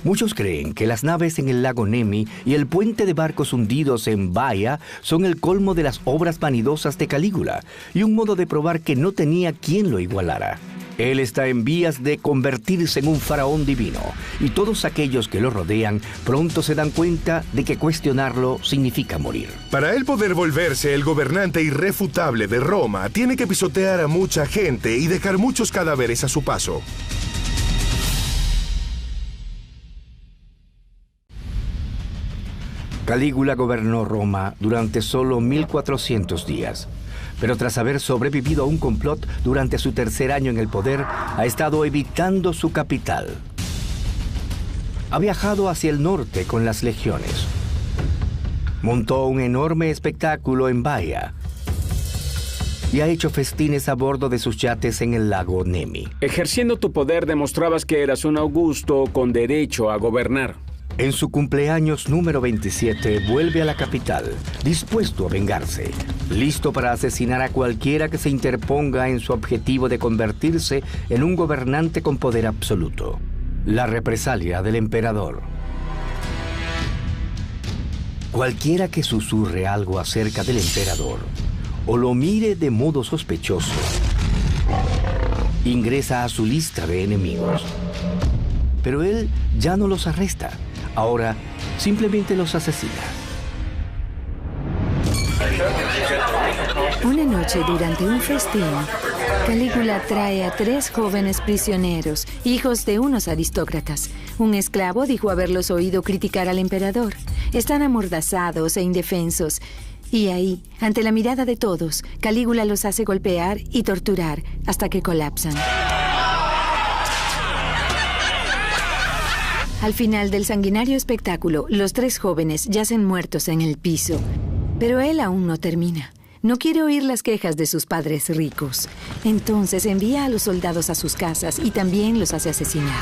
Muchos creen que las naves en el lago Nemi y el puente de barcos hundidos en Baia son el colmo de las obras vanidosas de Calígula y un modo de probar que no tenía quien lo igualara. Él está en vías de convertirse en un faraón divino y todos aquellos que lo rodean pronto se dan cuenta de que cuestionarlo significa morir. Para él poder volverse el gobernante irrefutable de Roma, tiene que pisotear a mucha gente y dejar muchos cadáveres a su paso. Calígula gobernó Roma durante solo 1400 días, pero tras haber sobrevivido a un complot durante su 3er año en el poder, ha estado evitando su capital. ha viajado hacia el norte con las legiones. Montó un enorme espectáculo en Baia y ha hecho festines a bordo de sus yates en el lago Nemi. Ejerciendo tu poder demostrabas que eras un augusto con derecho a gobernar. En su cumpleaños número 27 vuelve a la capital, dispuesto a vengarse, listo para asesinar a cualquiera que se interponga en su objetivo de convertirse en un gobernante con poder absoluto. La represalia del emperador. Cualquiera que susurre algo acerca del emperador o lo mire de modo sospechoso, ingresa a su lista de enemigos. Pero él ya no los arresta. Ahora simplemente los asesina. Una noche durante un festín, Calígula trae a 3 jóvenes prisioneros, hijos de unos aristócratas. Un esclavo dijo haberlos oído criticar al emperador. Están amordazados e indefensos. Y ahí, ante la mirada de todos, Calígula los hace golpear y torturar hasta que colapsan. Al final del sanguinario espectáculo, los 3 jóvenes yacen muertos en el piso. Pero él aún no termina. No quiere oír las quejas de sus padres ricos. Entonces envía a los soldados a sus casas y también los hace asesinar.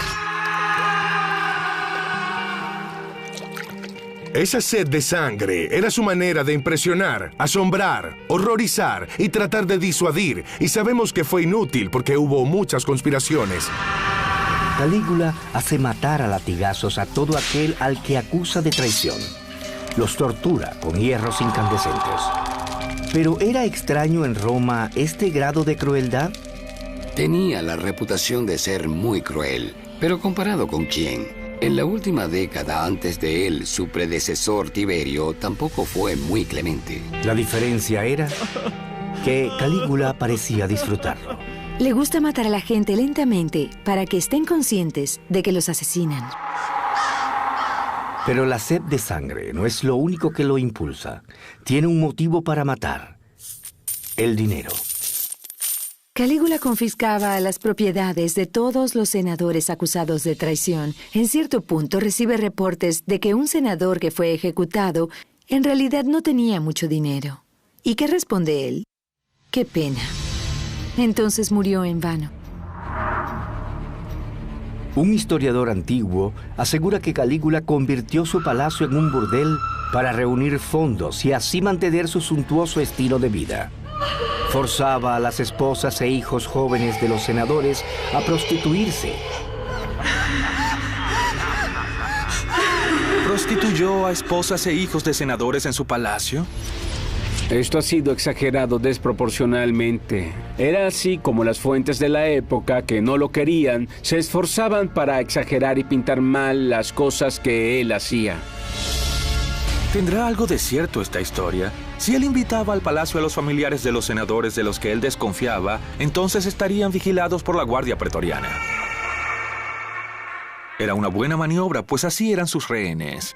Esa sed de sangre era su manera de impresionar, asombrar, horrorizar y tratar de disuadir. Y sabemos que fue inútil porque hubo muchas conspiraciones. Calígula hace matar a latigazos a todo aquel al que acusa de traición. Los tortura con hierros incandescentes. ¿Pero era extraño en Roma este grado de crueldad? Tenía la reputación de ser muy cruel, pero ¿comparado con quién? En la última década antes de él, su predecesor Tiberio tampoco fue muy clemente. La diferencia era que Calígula parecía disfrutarlo. Le gusta matar a la gente lentamente para que estén conscientes de que los asesinan. Pero la sed de sangre no es lo único que lo impulsa. Tiene un motivo para matar: el dinero. Calígula confiscaba las propiedades de todos los senadores acusados de traición. En cierto punto recibe reportes de que un senador que fue ejecutado en realidad no tenía mucho dinero. ¿Y qué responde él? ¡Qué pena! Entonces murió en vano. Un historiador antiguo asegura que Calígula convirtió su palacio en un burdel para reunir fondos y así mantener su suntuoso estilo de vida. Forzaba a las esposas e hijos jóvenes de los senadores a prostituirse. ¿Prostituyó a esposas e hijos de senadores en su palacio? Esto ha sido exagerado desproporcionalmente. Era así como las fuentes de la época, que no lo querían, se esforzaban para exagerar y pintar mal las cosas que él hacía. ¿Tendrá algo de cierto esta historia? Si él invitaba al palacio a los familiares de los senadores de los que él desconfiaba, entonces estarían vigilados por la guardia pretoriana. Era una buena maniobra, pues así eran sus rehenes.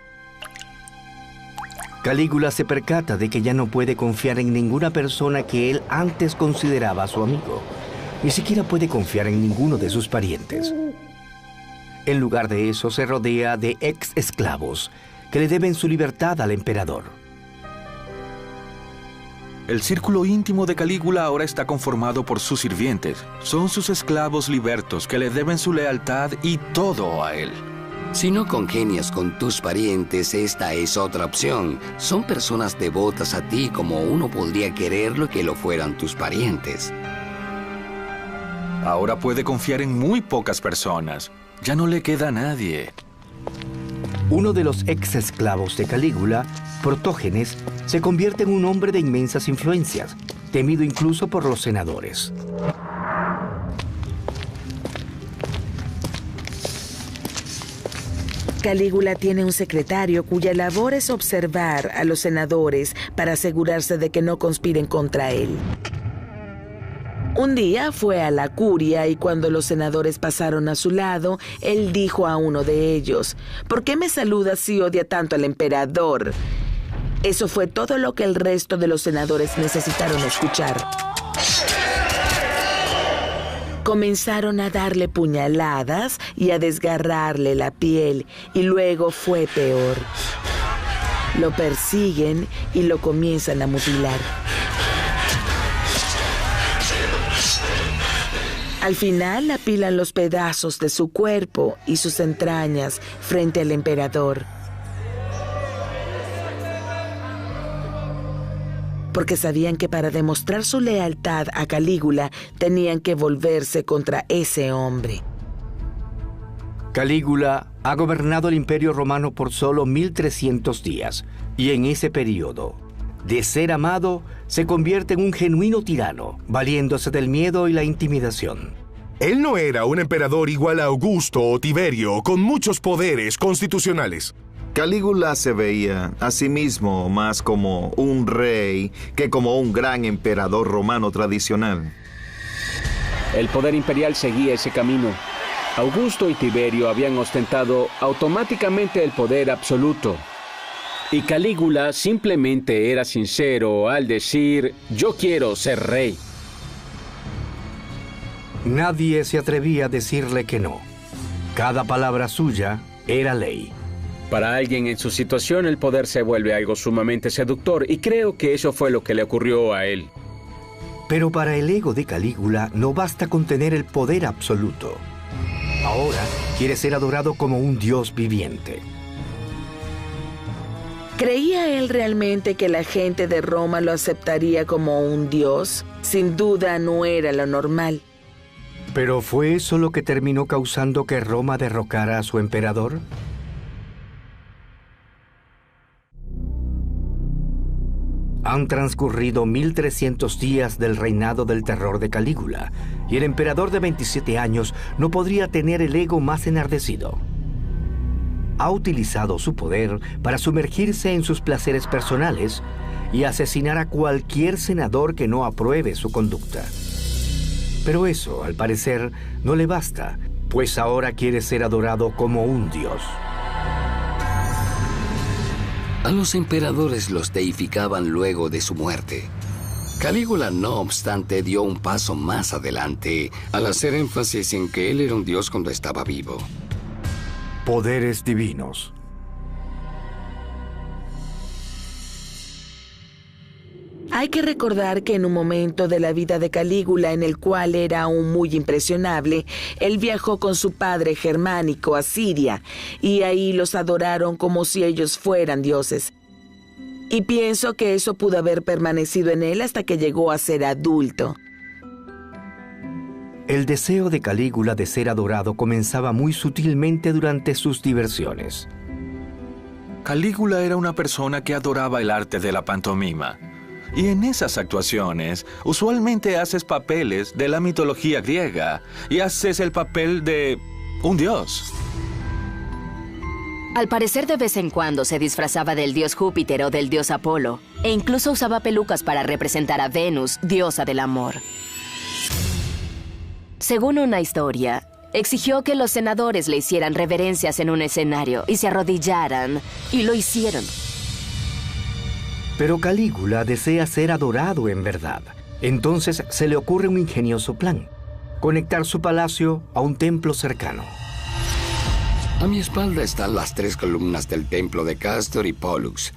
Calígula se percata de que ya no puede confiar en ninguna persona que él antes consideraba su amigo. Ni siquiera puede confiar en ninguno de sus parientes. En lugar de eso, se rodea de ex-esclavos que le deben su libertad al emperador. El círculo íntimo de Calígula ahora está conformado por sus sirvientes. Son sus esclavos libertos que le deben su lealtad y todo a él. Si no congenias con tus parientes, esta es otra opción. Son personas devotas a ti como uno podría quererlo que lo fueran tus parientes. Ahora puede confiar en muy pocas personas. Ya no le queda a nadie. Uno de los ex-esclavos de Calígula, Protógenes, se convierte en un hombre de inmensas influencias, temido incluso por los senadores. Calígula tiene un secretario cuya labor es observar a los senadores para asegurarse de que no conspiren contra él. Un día fue a la curia y cuando los senadores pasaron a su lado, él dijo a uno de ellos: ¿Por qué me saludas si odia tanto al emperador? Eso fue todo lo que el resto de los senadores necesitaron escuchar. Comenzaron a darle puñaladas y a desgarrarle la piel, y luego fue peor. Lo persiguen y lo comienzan a mutilar. Al final apilan los pedazos de su cuerpo y sus entrañas frente al emperador. Porque sabían que para demostrar su lealtad a Calígula tenían que volverse contra ese hombre. Calígula ha gobernado el Imperio Romano por solo 1300 días, y en ese periodo, de ser amado, se convierte en un genuino tirano, valiéndose del miedo y la intimidación. Él no era un emperador igual a Augusto o Tiberio, con muchos poderes constitucionales. Calígula se veía a sí mismo más como un rey que como un gran emperador romano tradicional. El poder imperial seguía ese camino. Augusto y Tiberio habían ostentado automáticamente el poder absoluto. Y Calígula simplemente era sincero al decir, yo quiero ser rey. Nadie se atrevía a decirle que no. Cada palabra suya era ley. Para alguien en su situación, el poder se vuelve algo sumamente seductor, y creo que eso fue lo que le ocurrió a él. Pero para el ego de Calígula no basta con tener el poder absoluto. Ahora quiere ser adorado como un dios viviente. ¿Creía él realmente que la gente de Roma lo aceptaría como un dios? Sin duda no era lo normal. ¿Pero fue eso lo que terminó causando que Roma derrocara a su emperador? Han transcurrido 1300 días del reinado del terror de Calígula, y el emperador de 27 años no podría tener el ego más enardecido. Ha utilizado su poder para sumergirse en sus placeres personales y asesinar a cualquier senador que no apruebe su conducta. Pero eso, al parecer, no le basta, pues ahora quiere ser adorado como un dios. A los emperadores los deificaban luego de su muerte. Calígula, no obstante, dio un paso más adelante al hacer énfasis en que él era un dios cuando estaba vivo. Poderes divinos. Hay que recordar que en un momento de la vida de Calígula en el cual era aún muy impresionable, él viajó con su padre germánico a Siria, y ahí los adoraron como si ellos fueran dioses. Y pienso que eso pudo haber permanecido en él hasta que llegó a ser adulto. El deseo de Calígula de ser adorado comenzaba muy sutilmente durante sus diversiones. Calígula era una persona que adoraba el arte de la pantomima. Y en esas actuaciones, usualmente haces papeles de la mitología griega y haces el papel de un dios. Al parecer, de vez en cuando se disfrazaba del dios Júpiter o del dios Apolo, e incluso usaba pelucas para representar a Venus, diosa del amor. Según una historia, exigió que los senadores le hicieran reverencias en un escenario y se arrodillaran, y lo hicieron. Pero Calígula desea ser adorado en verdad. Entonces se le ocurre un ingenioso plan: conectar su palacio a un templo cercano. A mi espalda están las 3 columnas del templo de Castor y Pollux,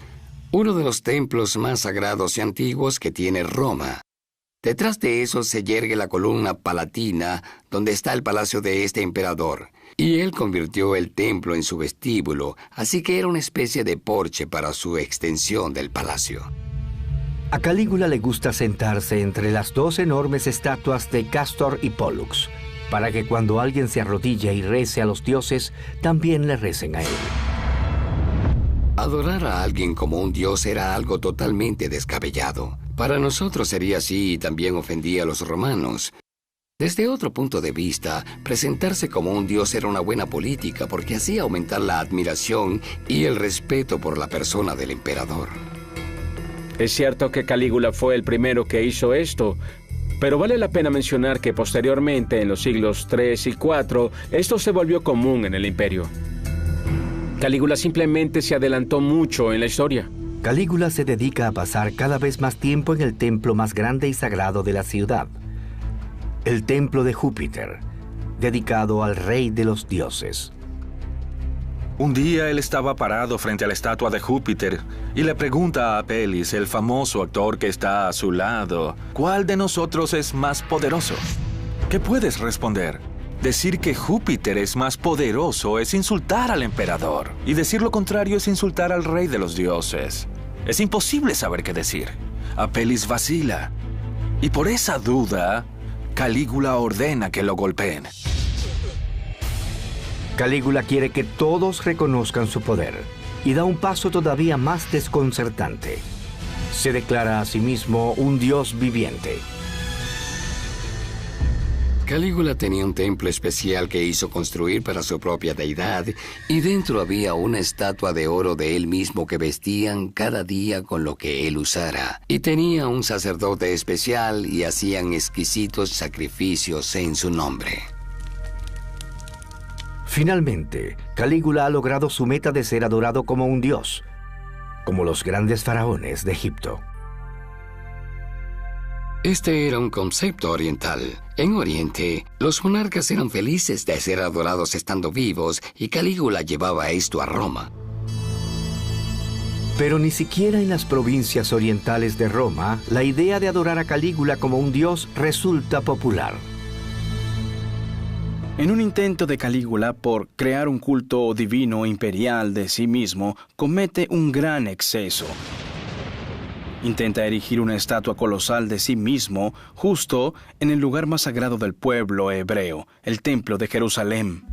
uno de los templos más sagrados y antiguos que tiene Roma. Detrás de eso se yergue la columna palatina, donde está el palacio de este emperador. Y él convirtió el templo en su vestíbulo, así que era una especie de porche para su extensión del palacio. A Calígula le gusta sentarse entre las 2 enormes estatuas de Castor y Pollux, para que cuando alguien se arrodille y rece a los dioses, también le recen a él. Adorar a alguien como un dios era algo totalmente descabellado. Para nosotros sería así y también ofendía a los romanos. Desde otro punto de vista, presentarse como un dios era una buena política porque hacía aumentar la admiración y el respeto por la persona del emperador. Es cierto que Calígula fue el primero que hizo esto, pero vale la pena mencionar que posteriormente, en los siglos 3 y 4, esto se volvió común en el imperio. Calígula simplemente se adelantó mucho en la historia. Calígula se dedica a pasar cada vez más tiempo en el templo más grande y sagrado de la ciudad. el templo de Júpiter, dedicado al rey de los dioses. Un día él estaba parado frente a la estatua de Júpiter y le pregunta a Apeles, el famoso actor que está a su lado, ¿cuál de nosotros es más poderoso? ¿Qué puedes responder? Decir que Júpiter es más poderoso es insultar al emperador, y decir lo contrario es insultar al rey de los dioses. Es imposible saber qué decir. Apeles vacila, y por esa duda, Calígula ordena que lo golpeen. Calígula quiere que todos reconozcan su poder y da un paso todavía más desconcertante. Se declara a sí mismo un dios viviente. Calígula tenía un templo especial que hizo construir para su propia deidad, y dentro había una estatua de oro de él mismo que vestían cada día con lo que él usara. Y tenía un sacerdote especial y hacían exquisitos sacrificios en su nombre. Finalmente, Calígula ha logrado su meta de ser adorado como un dios, como los grandes faraones de Egipto. Este era un concepto oriental. En Oriente, los monarcas eran felices de ser adorados estando vivos, y Calígula llevaba esto a Roma. Pero ni siquiera en las provincias orientales de Roma, la idea de adorar a Calígula como un dios resulta popular. En un intento de Calígula por crear un culto divino imperial de sí mismo, comete un gran exceso. Intenta erigir una estatua colosal de sí mismo justo en el lugar más sagrado del pueblo hebreo, el Templo de Jerusalén.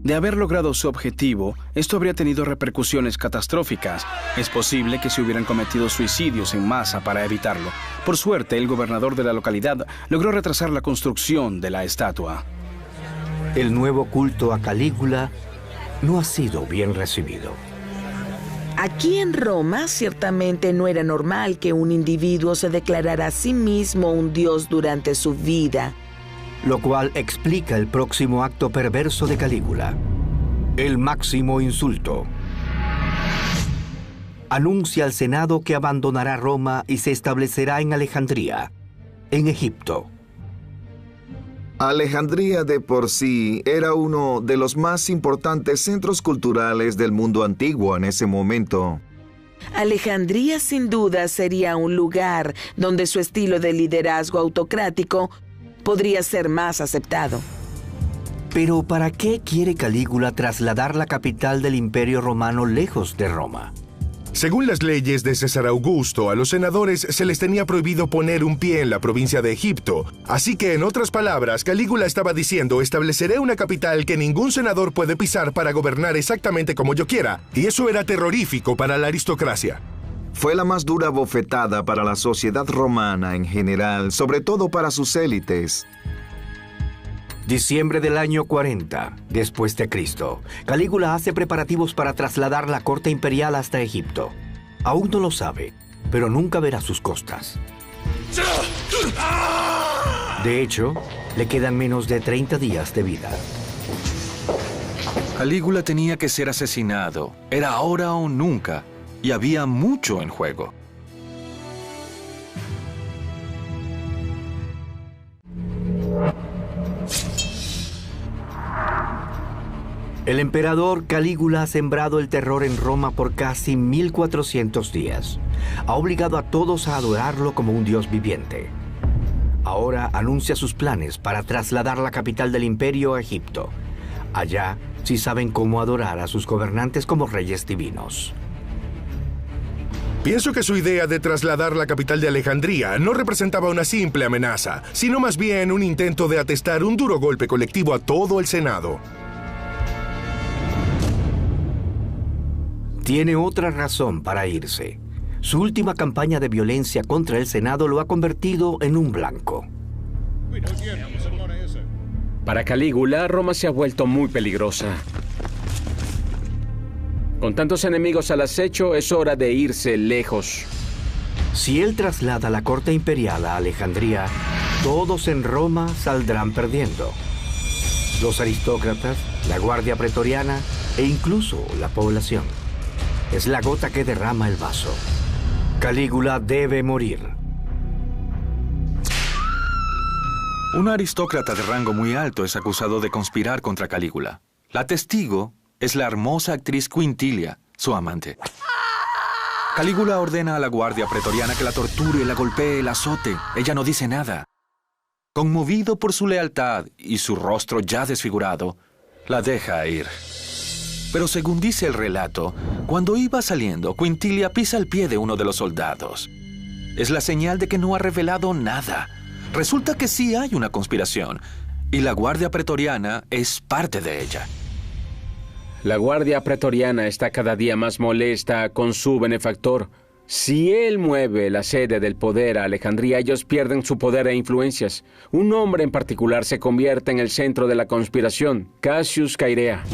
De haber logrado su objetivo, esto habría tenido repercusiones catastróficas. Es posible que se hubieran cometido suicidios en masa para evitarlo. Por suerte, el gobernador de la localidad logró retrasar la construcción de la estatua. El nuevo culto a Calígula no ha sido bien recibido. Aquí en Roma, ciertamente no era normal que un individuo se declarara a sí mismo un dios durante su vida. Lo cual explica el próximo acto perverso de Calígula: el máximo insulto. Anuncia al Senado que abandonará Roma y se establecerá en Alejandría, en Egipto. Alejandría de por sí era uno de los más importantes centros culturales del mundo antiguo en ese momento. Alejandría sin duda sería un lugar donde su estilo de liderazgo autocrático podría ser más aceptado. Pero ¿para qué quiere Calígula trasladar la capital del Imperio Romano lejos de Roma? Según las leyes de César Augusto, a los senadores se les tenía prohibido poner un pie en la provincia de Egipto. Así que, en otras palabras, Calígula estaba diciendo: estableceré una capital que ningún senador puede pisar para gobernar exactamente como yo quiera. Y eso era terrorífico para la aristocracia. Fue la más dura bofetada para la sociedad romana en general, sobre todo para sus élites. Diciembre del año 40, después de Cristo, Calígula hace preparativos para trasladar la corte imperial hasta Egipto. Aún no lo sabe, pero nunca verá sus costas. De hecho, le quedan menos de 30 días de vida. Calígula tenía que ser asesinado. Era ahora o nunca, y había mucho en juego. El emperador Calígula ha sembrado el terror en Roma por casi 1400 días. Ha obligado a todos a adorarlo como un dios viviente. Ahora anuncia sus planes para trasladar la capital del imperio a Egipto. Allá sí saben cómo adorar a sus gobernantes como reyes divinos. Pienso que su idea de trasladar la capital de Alejandría no representaba una simple amenaza, sino más bien un intento de atestar un duro golpe colectivo a todo el Senado. Tiene otra razón para irse. Su última campaña de violencia contra el Senado lo ha convertido en un blanco. Para Calígula, Roma se ha vuelto muy peligrosa. Con tantos enemigos al acecho, es hora de irse lejos. Si él traslada la corte imperial a Alejandría, todos en Roma saldrán perdiendo. Los aristócratas, la guardia pretoriana e incluso la población. Es la gota que derrama el vaso. Calígula debe morir. Un aristócrata de rango muy alto es acusado de conspirar contra Calígula. La testigo es la hermosa actriz Quintilia, su amante. Calígula ordena a la guardia pretoriana que la torture, la golpee, la azote. Ella no dice nada. Conmovido por su lealtad y su rostro ya desfigurado, la deja ir. Pero según dice el relato, cuando iba saliendo, Quintilia pisa el pie de uno de los soldados. Es la señal de que no ha revelado nada. Resulta que sí hay una conspiración, y la guardia pretoriana es parte de ella. La guardia pretoriana está cada día más molesta con su benefactor. Si él mueve la sede del poder a Alejandría, ellos pierden su poder e influencias. Un hombre en particular se convierte en el centro de la conspiración, Cassius Cairea.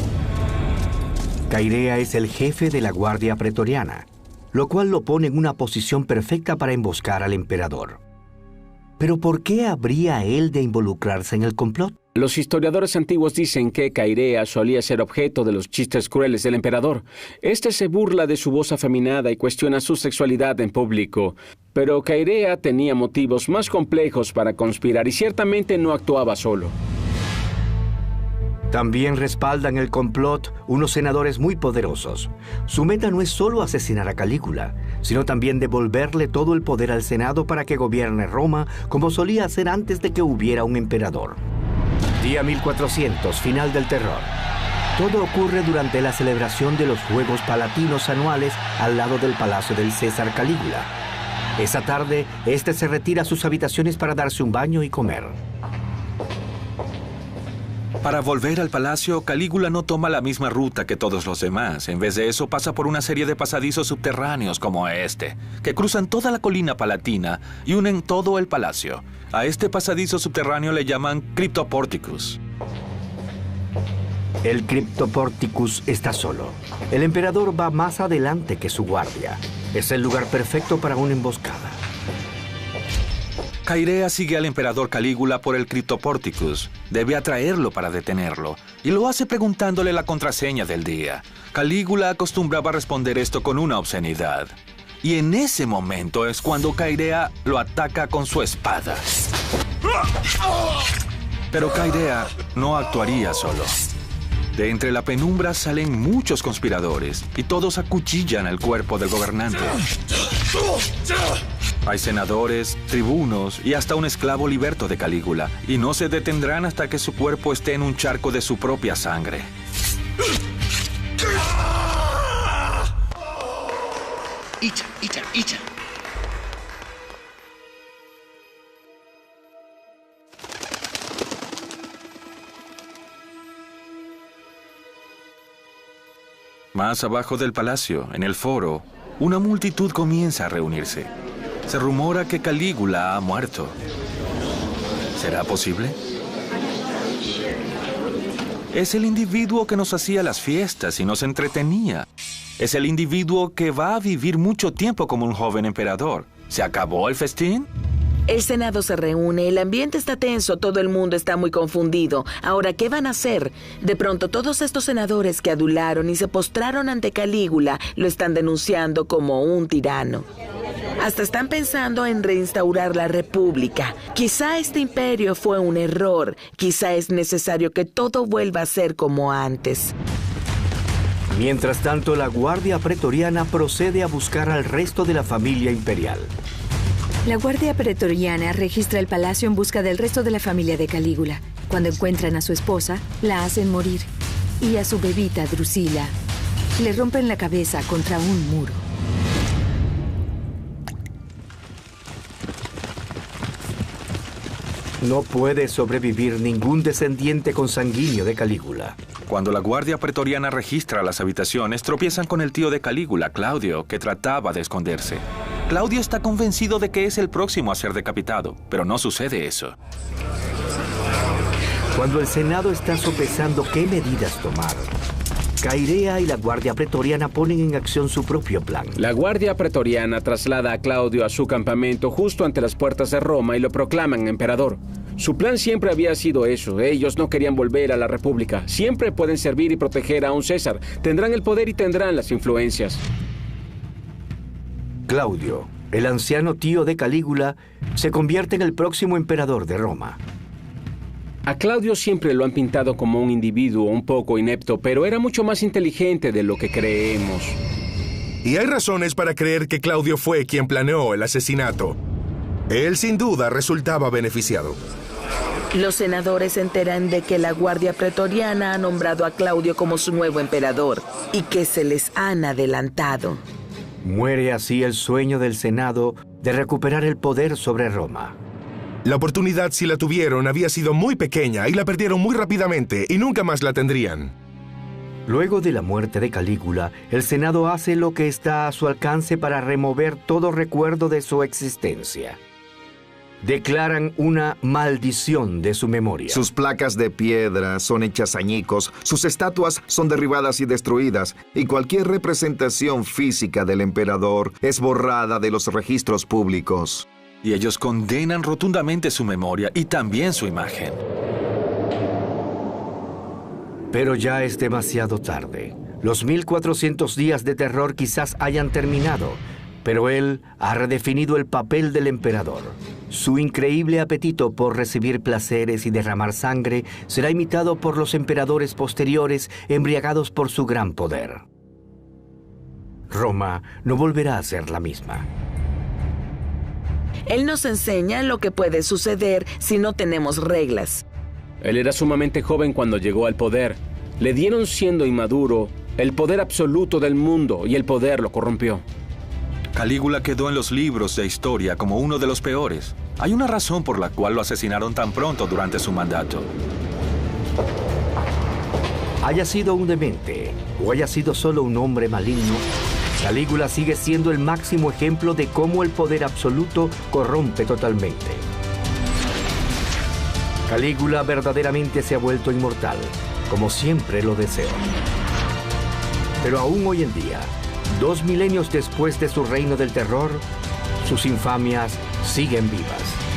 Cairea es el jefe de la guardia pretoriana, lo cual lo pone en una posición perfecta para emboscar al emperador. ¿Pero por qué habría él de involucrarse en el complot? Los historiadores antiguos dicen que Cairea solía ser objeto de los chistes crueles del emperador. Este se burla de su voz afeminada y cuestiona su sexualidad en público. Pero Cairea tenía motivos más complejos para conspirar y ciertamente no actuaba solo. También respaldan el complot unos senadores muy poderosos. Su meta no es solo asesinar a Calígula, sino también devolverle todo el poder al Senado para que gobierne Roma como solía hacer antes de que hubiera un emperador. Día 1400, final del terror. Todo ocurre durante la celebración de los Juegos Palatinos anuales al lado del palacio del César Calígula. Esa tarde, este se retira a sus habitaciones para darse un baño y comer. Para volver al palacio, Calígula no toma la misma ruta que todos los demás. En vez de eso, pasa por una serie de pasadizos subterráneos como este, que cruzan toda la colina palatina y unen todo el palacio. A este pasadizo subterráneo le llaman Cryptoporticus. El Cryptoporticus está solo. El emperador va más adelante que su guardia. Es el lugar perfecto para una emboscada. Cairea sigue al emperador Calígula por el Cryptoporticus. Debe atraerlo para detenerlo, y lo hace preguntándole la contraseña del día. Calígula acostumbraba a responder esto con una obscenidad. Y en ese momento es cuando Cairea lo ataca con su espada. Pero Cairea no actuaría solo. De entre la penumbra salen muchos conspiradores, y todos acuchillan el cuerpo del gobernante. Hay senadores, tribunos y hasta un esclavo liberto de Calígula, y no se detendrán hasta que su cuerpo esté en un charco de su propia sangre. Icha. Más abajo del palacio, en el foro, una multitud comienza a reunirse. Se rumora que Calígula ha muerto. ¿Será posible? Es el individuo que nos hacía las fiestas y nos entretenía. Es el individuo que va a vivir mucho tiempo como un joven emperador. ¿Se acabó el festín? El Senado se reúne, el ambiente está tenso, todo el mundo está muy confundido. Ahora, ¿qué van a hacer? De pronto, todos estos senadores que adularon y se postraron ante Calígula lo están denunciando como un tirano. Hasta están pensando en reinstaurar la república. Quizá este imperio fue un error. Quizá es necesario que todo vuelva a ser como antes. Mientras tanto, la guardia pretoriana procede a buscar al resto de la familia imperial. La guardia pretoriana registra el palacio en busca del resto de la familia de Calígula. Cuando encuentran a su esposa, la hacen morir. Y a su bebita, Drusila, le rompen la cabeza contra un muro. No puede sobrevivir ningún descendiente consanguíneo de Calígula. Cuando la guardia pretoriana registra las habitaciones, tropiezan con el tío de Calígula, Claudio, que trataba de esconderse. Claudio está convencido de que es el próximo a ser decapitado, pero no sucede eso. Cuando el Senado está sopesando qué medidas tomar, Cairea y la guardia pretoriana ponen en acción su propio plan. La guardia pretoriana traslada a Claudio a su campamento justo ante las puertas de Roma y lo proclaman emperador. Su plan siempre había sido eso. Ellos no querían volver a la república. Siempre pueden servir y proteger a un César. Tendrán el poder y tendrán las influencias. Claudio, el anciano tío de Calígula, se convierte en el próximo emperador de Roma. A Claudio siempre lo han pintado como un individuo un poco inepto, pero era mucho más inteligente de lo que creemos. Y hay razones para creer que Claudio fue quien planeó el asesinato. Él sin duda resultaba beneficiado. Los senadores se enteran de que la Guardia Pretoriana ha nombrado a Claudio como su nuevo emperador y que se les han adelantado. Muere así el sueño del Senado de recuperar el poder sobre Roma. La oportunidad, si la tuvieron, había sido muy pequeña y la perdieron muy rápidamente y nunca más la tendrían. Luego de la muerte de Calígula, el Senado hace lo que está a su alcance para remover todo recuerdo de su existencia. Declaran una maldición de su memoria. Sus placas de piedra son hechas añicos, sus estatuas son derribadas y destruidas, y cualquier representación física del emperador es borrada de los registros públicos. Y ellos condenan rotundamente su memoria y también su imagen. Pero ya es demasiado tarde. Los 1400 días de terror quizás hayan terminado, pero él ha redefinido el papel del emperador. Su increíble apetito por recibir placeres y derramar sangre será imitado por los emperadores posteriores, embriagados por su gran poder. Roma no volverá a ser la misma. Él nos enseña lo que puede suceder si no tenemos reglas. Él era sumamente joven cuando llegó al poder. Le dieron, siendo inmaduro, el poder absoluto del mundo y el poder lo corrompió. Calígula quedó en los libros de historia como uno de los peores. Hay una razón por la cual lo asesinaron tan pronto durante su mandato. Haya sido un demente o haya sido solo un hombre maligno, Calígula sigue siendo el máximo ejemplo de cómo el poder absoluto corrompe totalmente. Calígula verdaderamente se ha vuelto inmortal, como siempre lo deseó. Pero aún hoy en día, 2 milenios después de su reino del terror, sus infamias siguen vivas.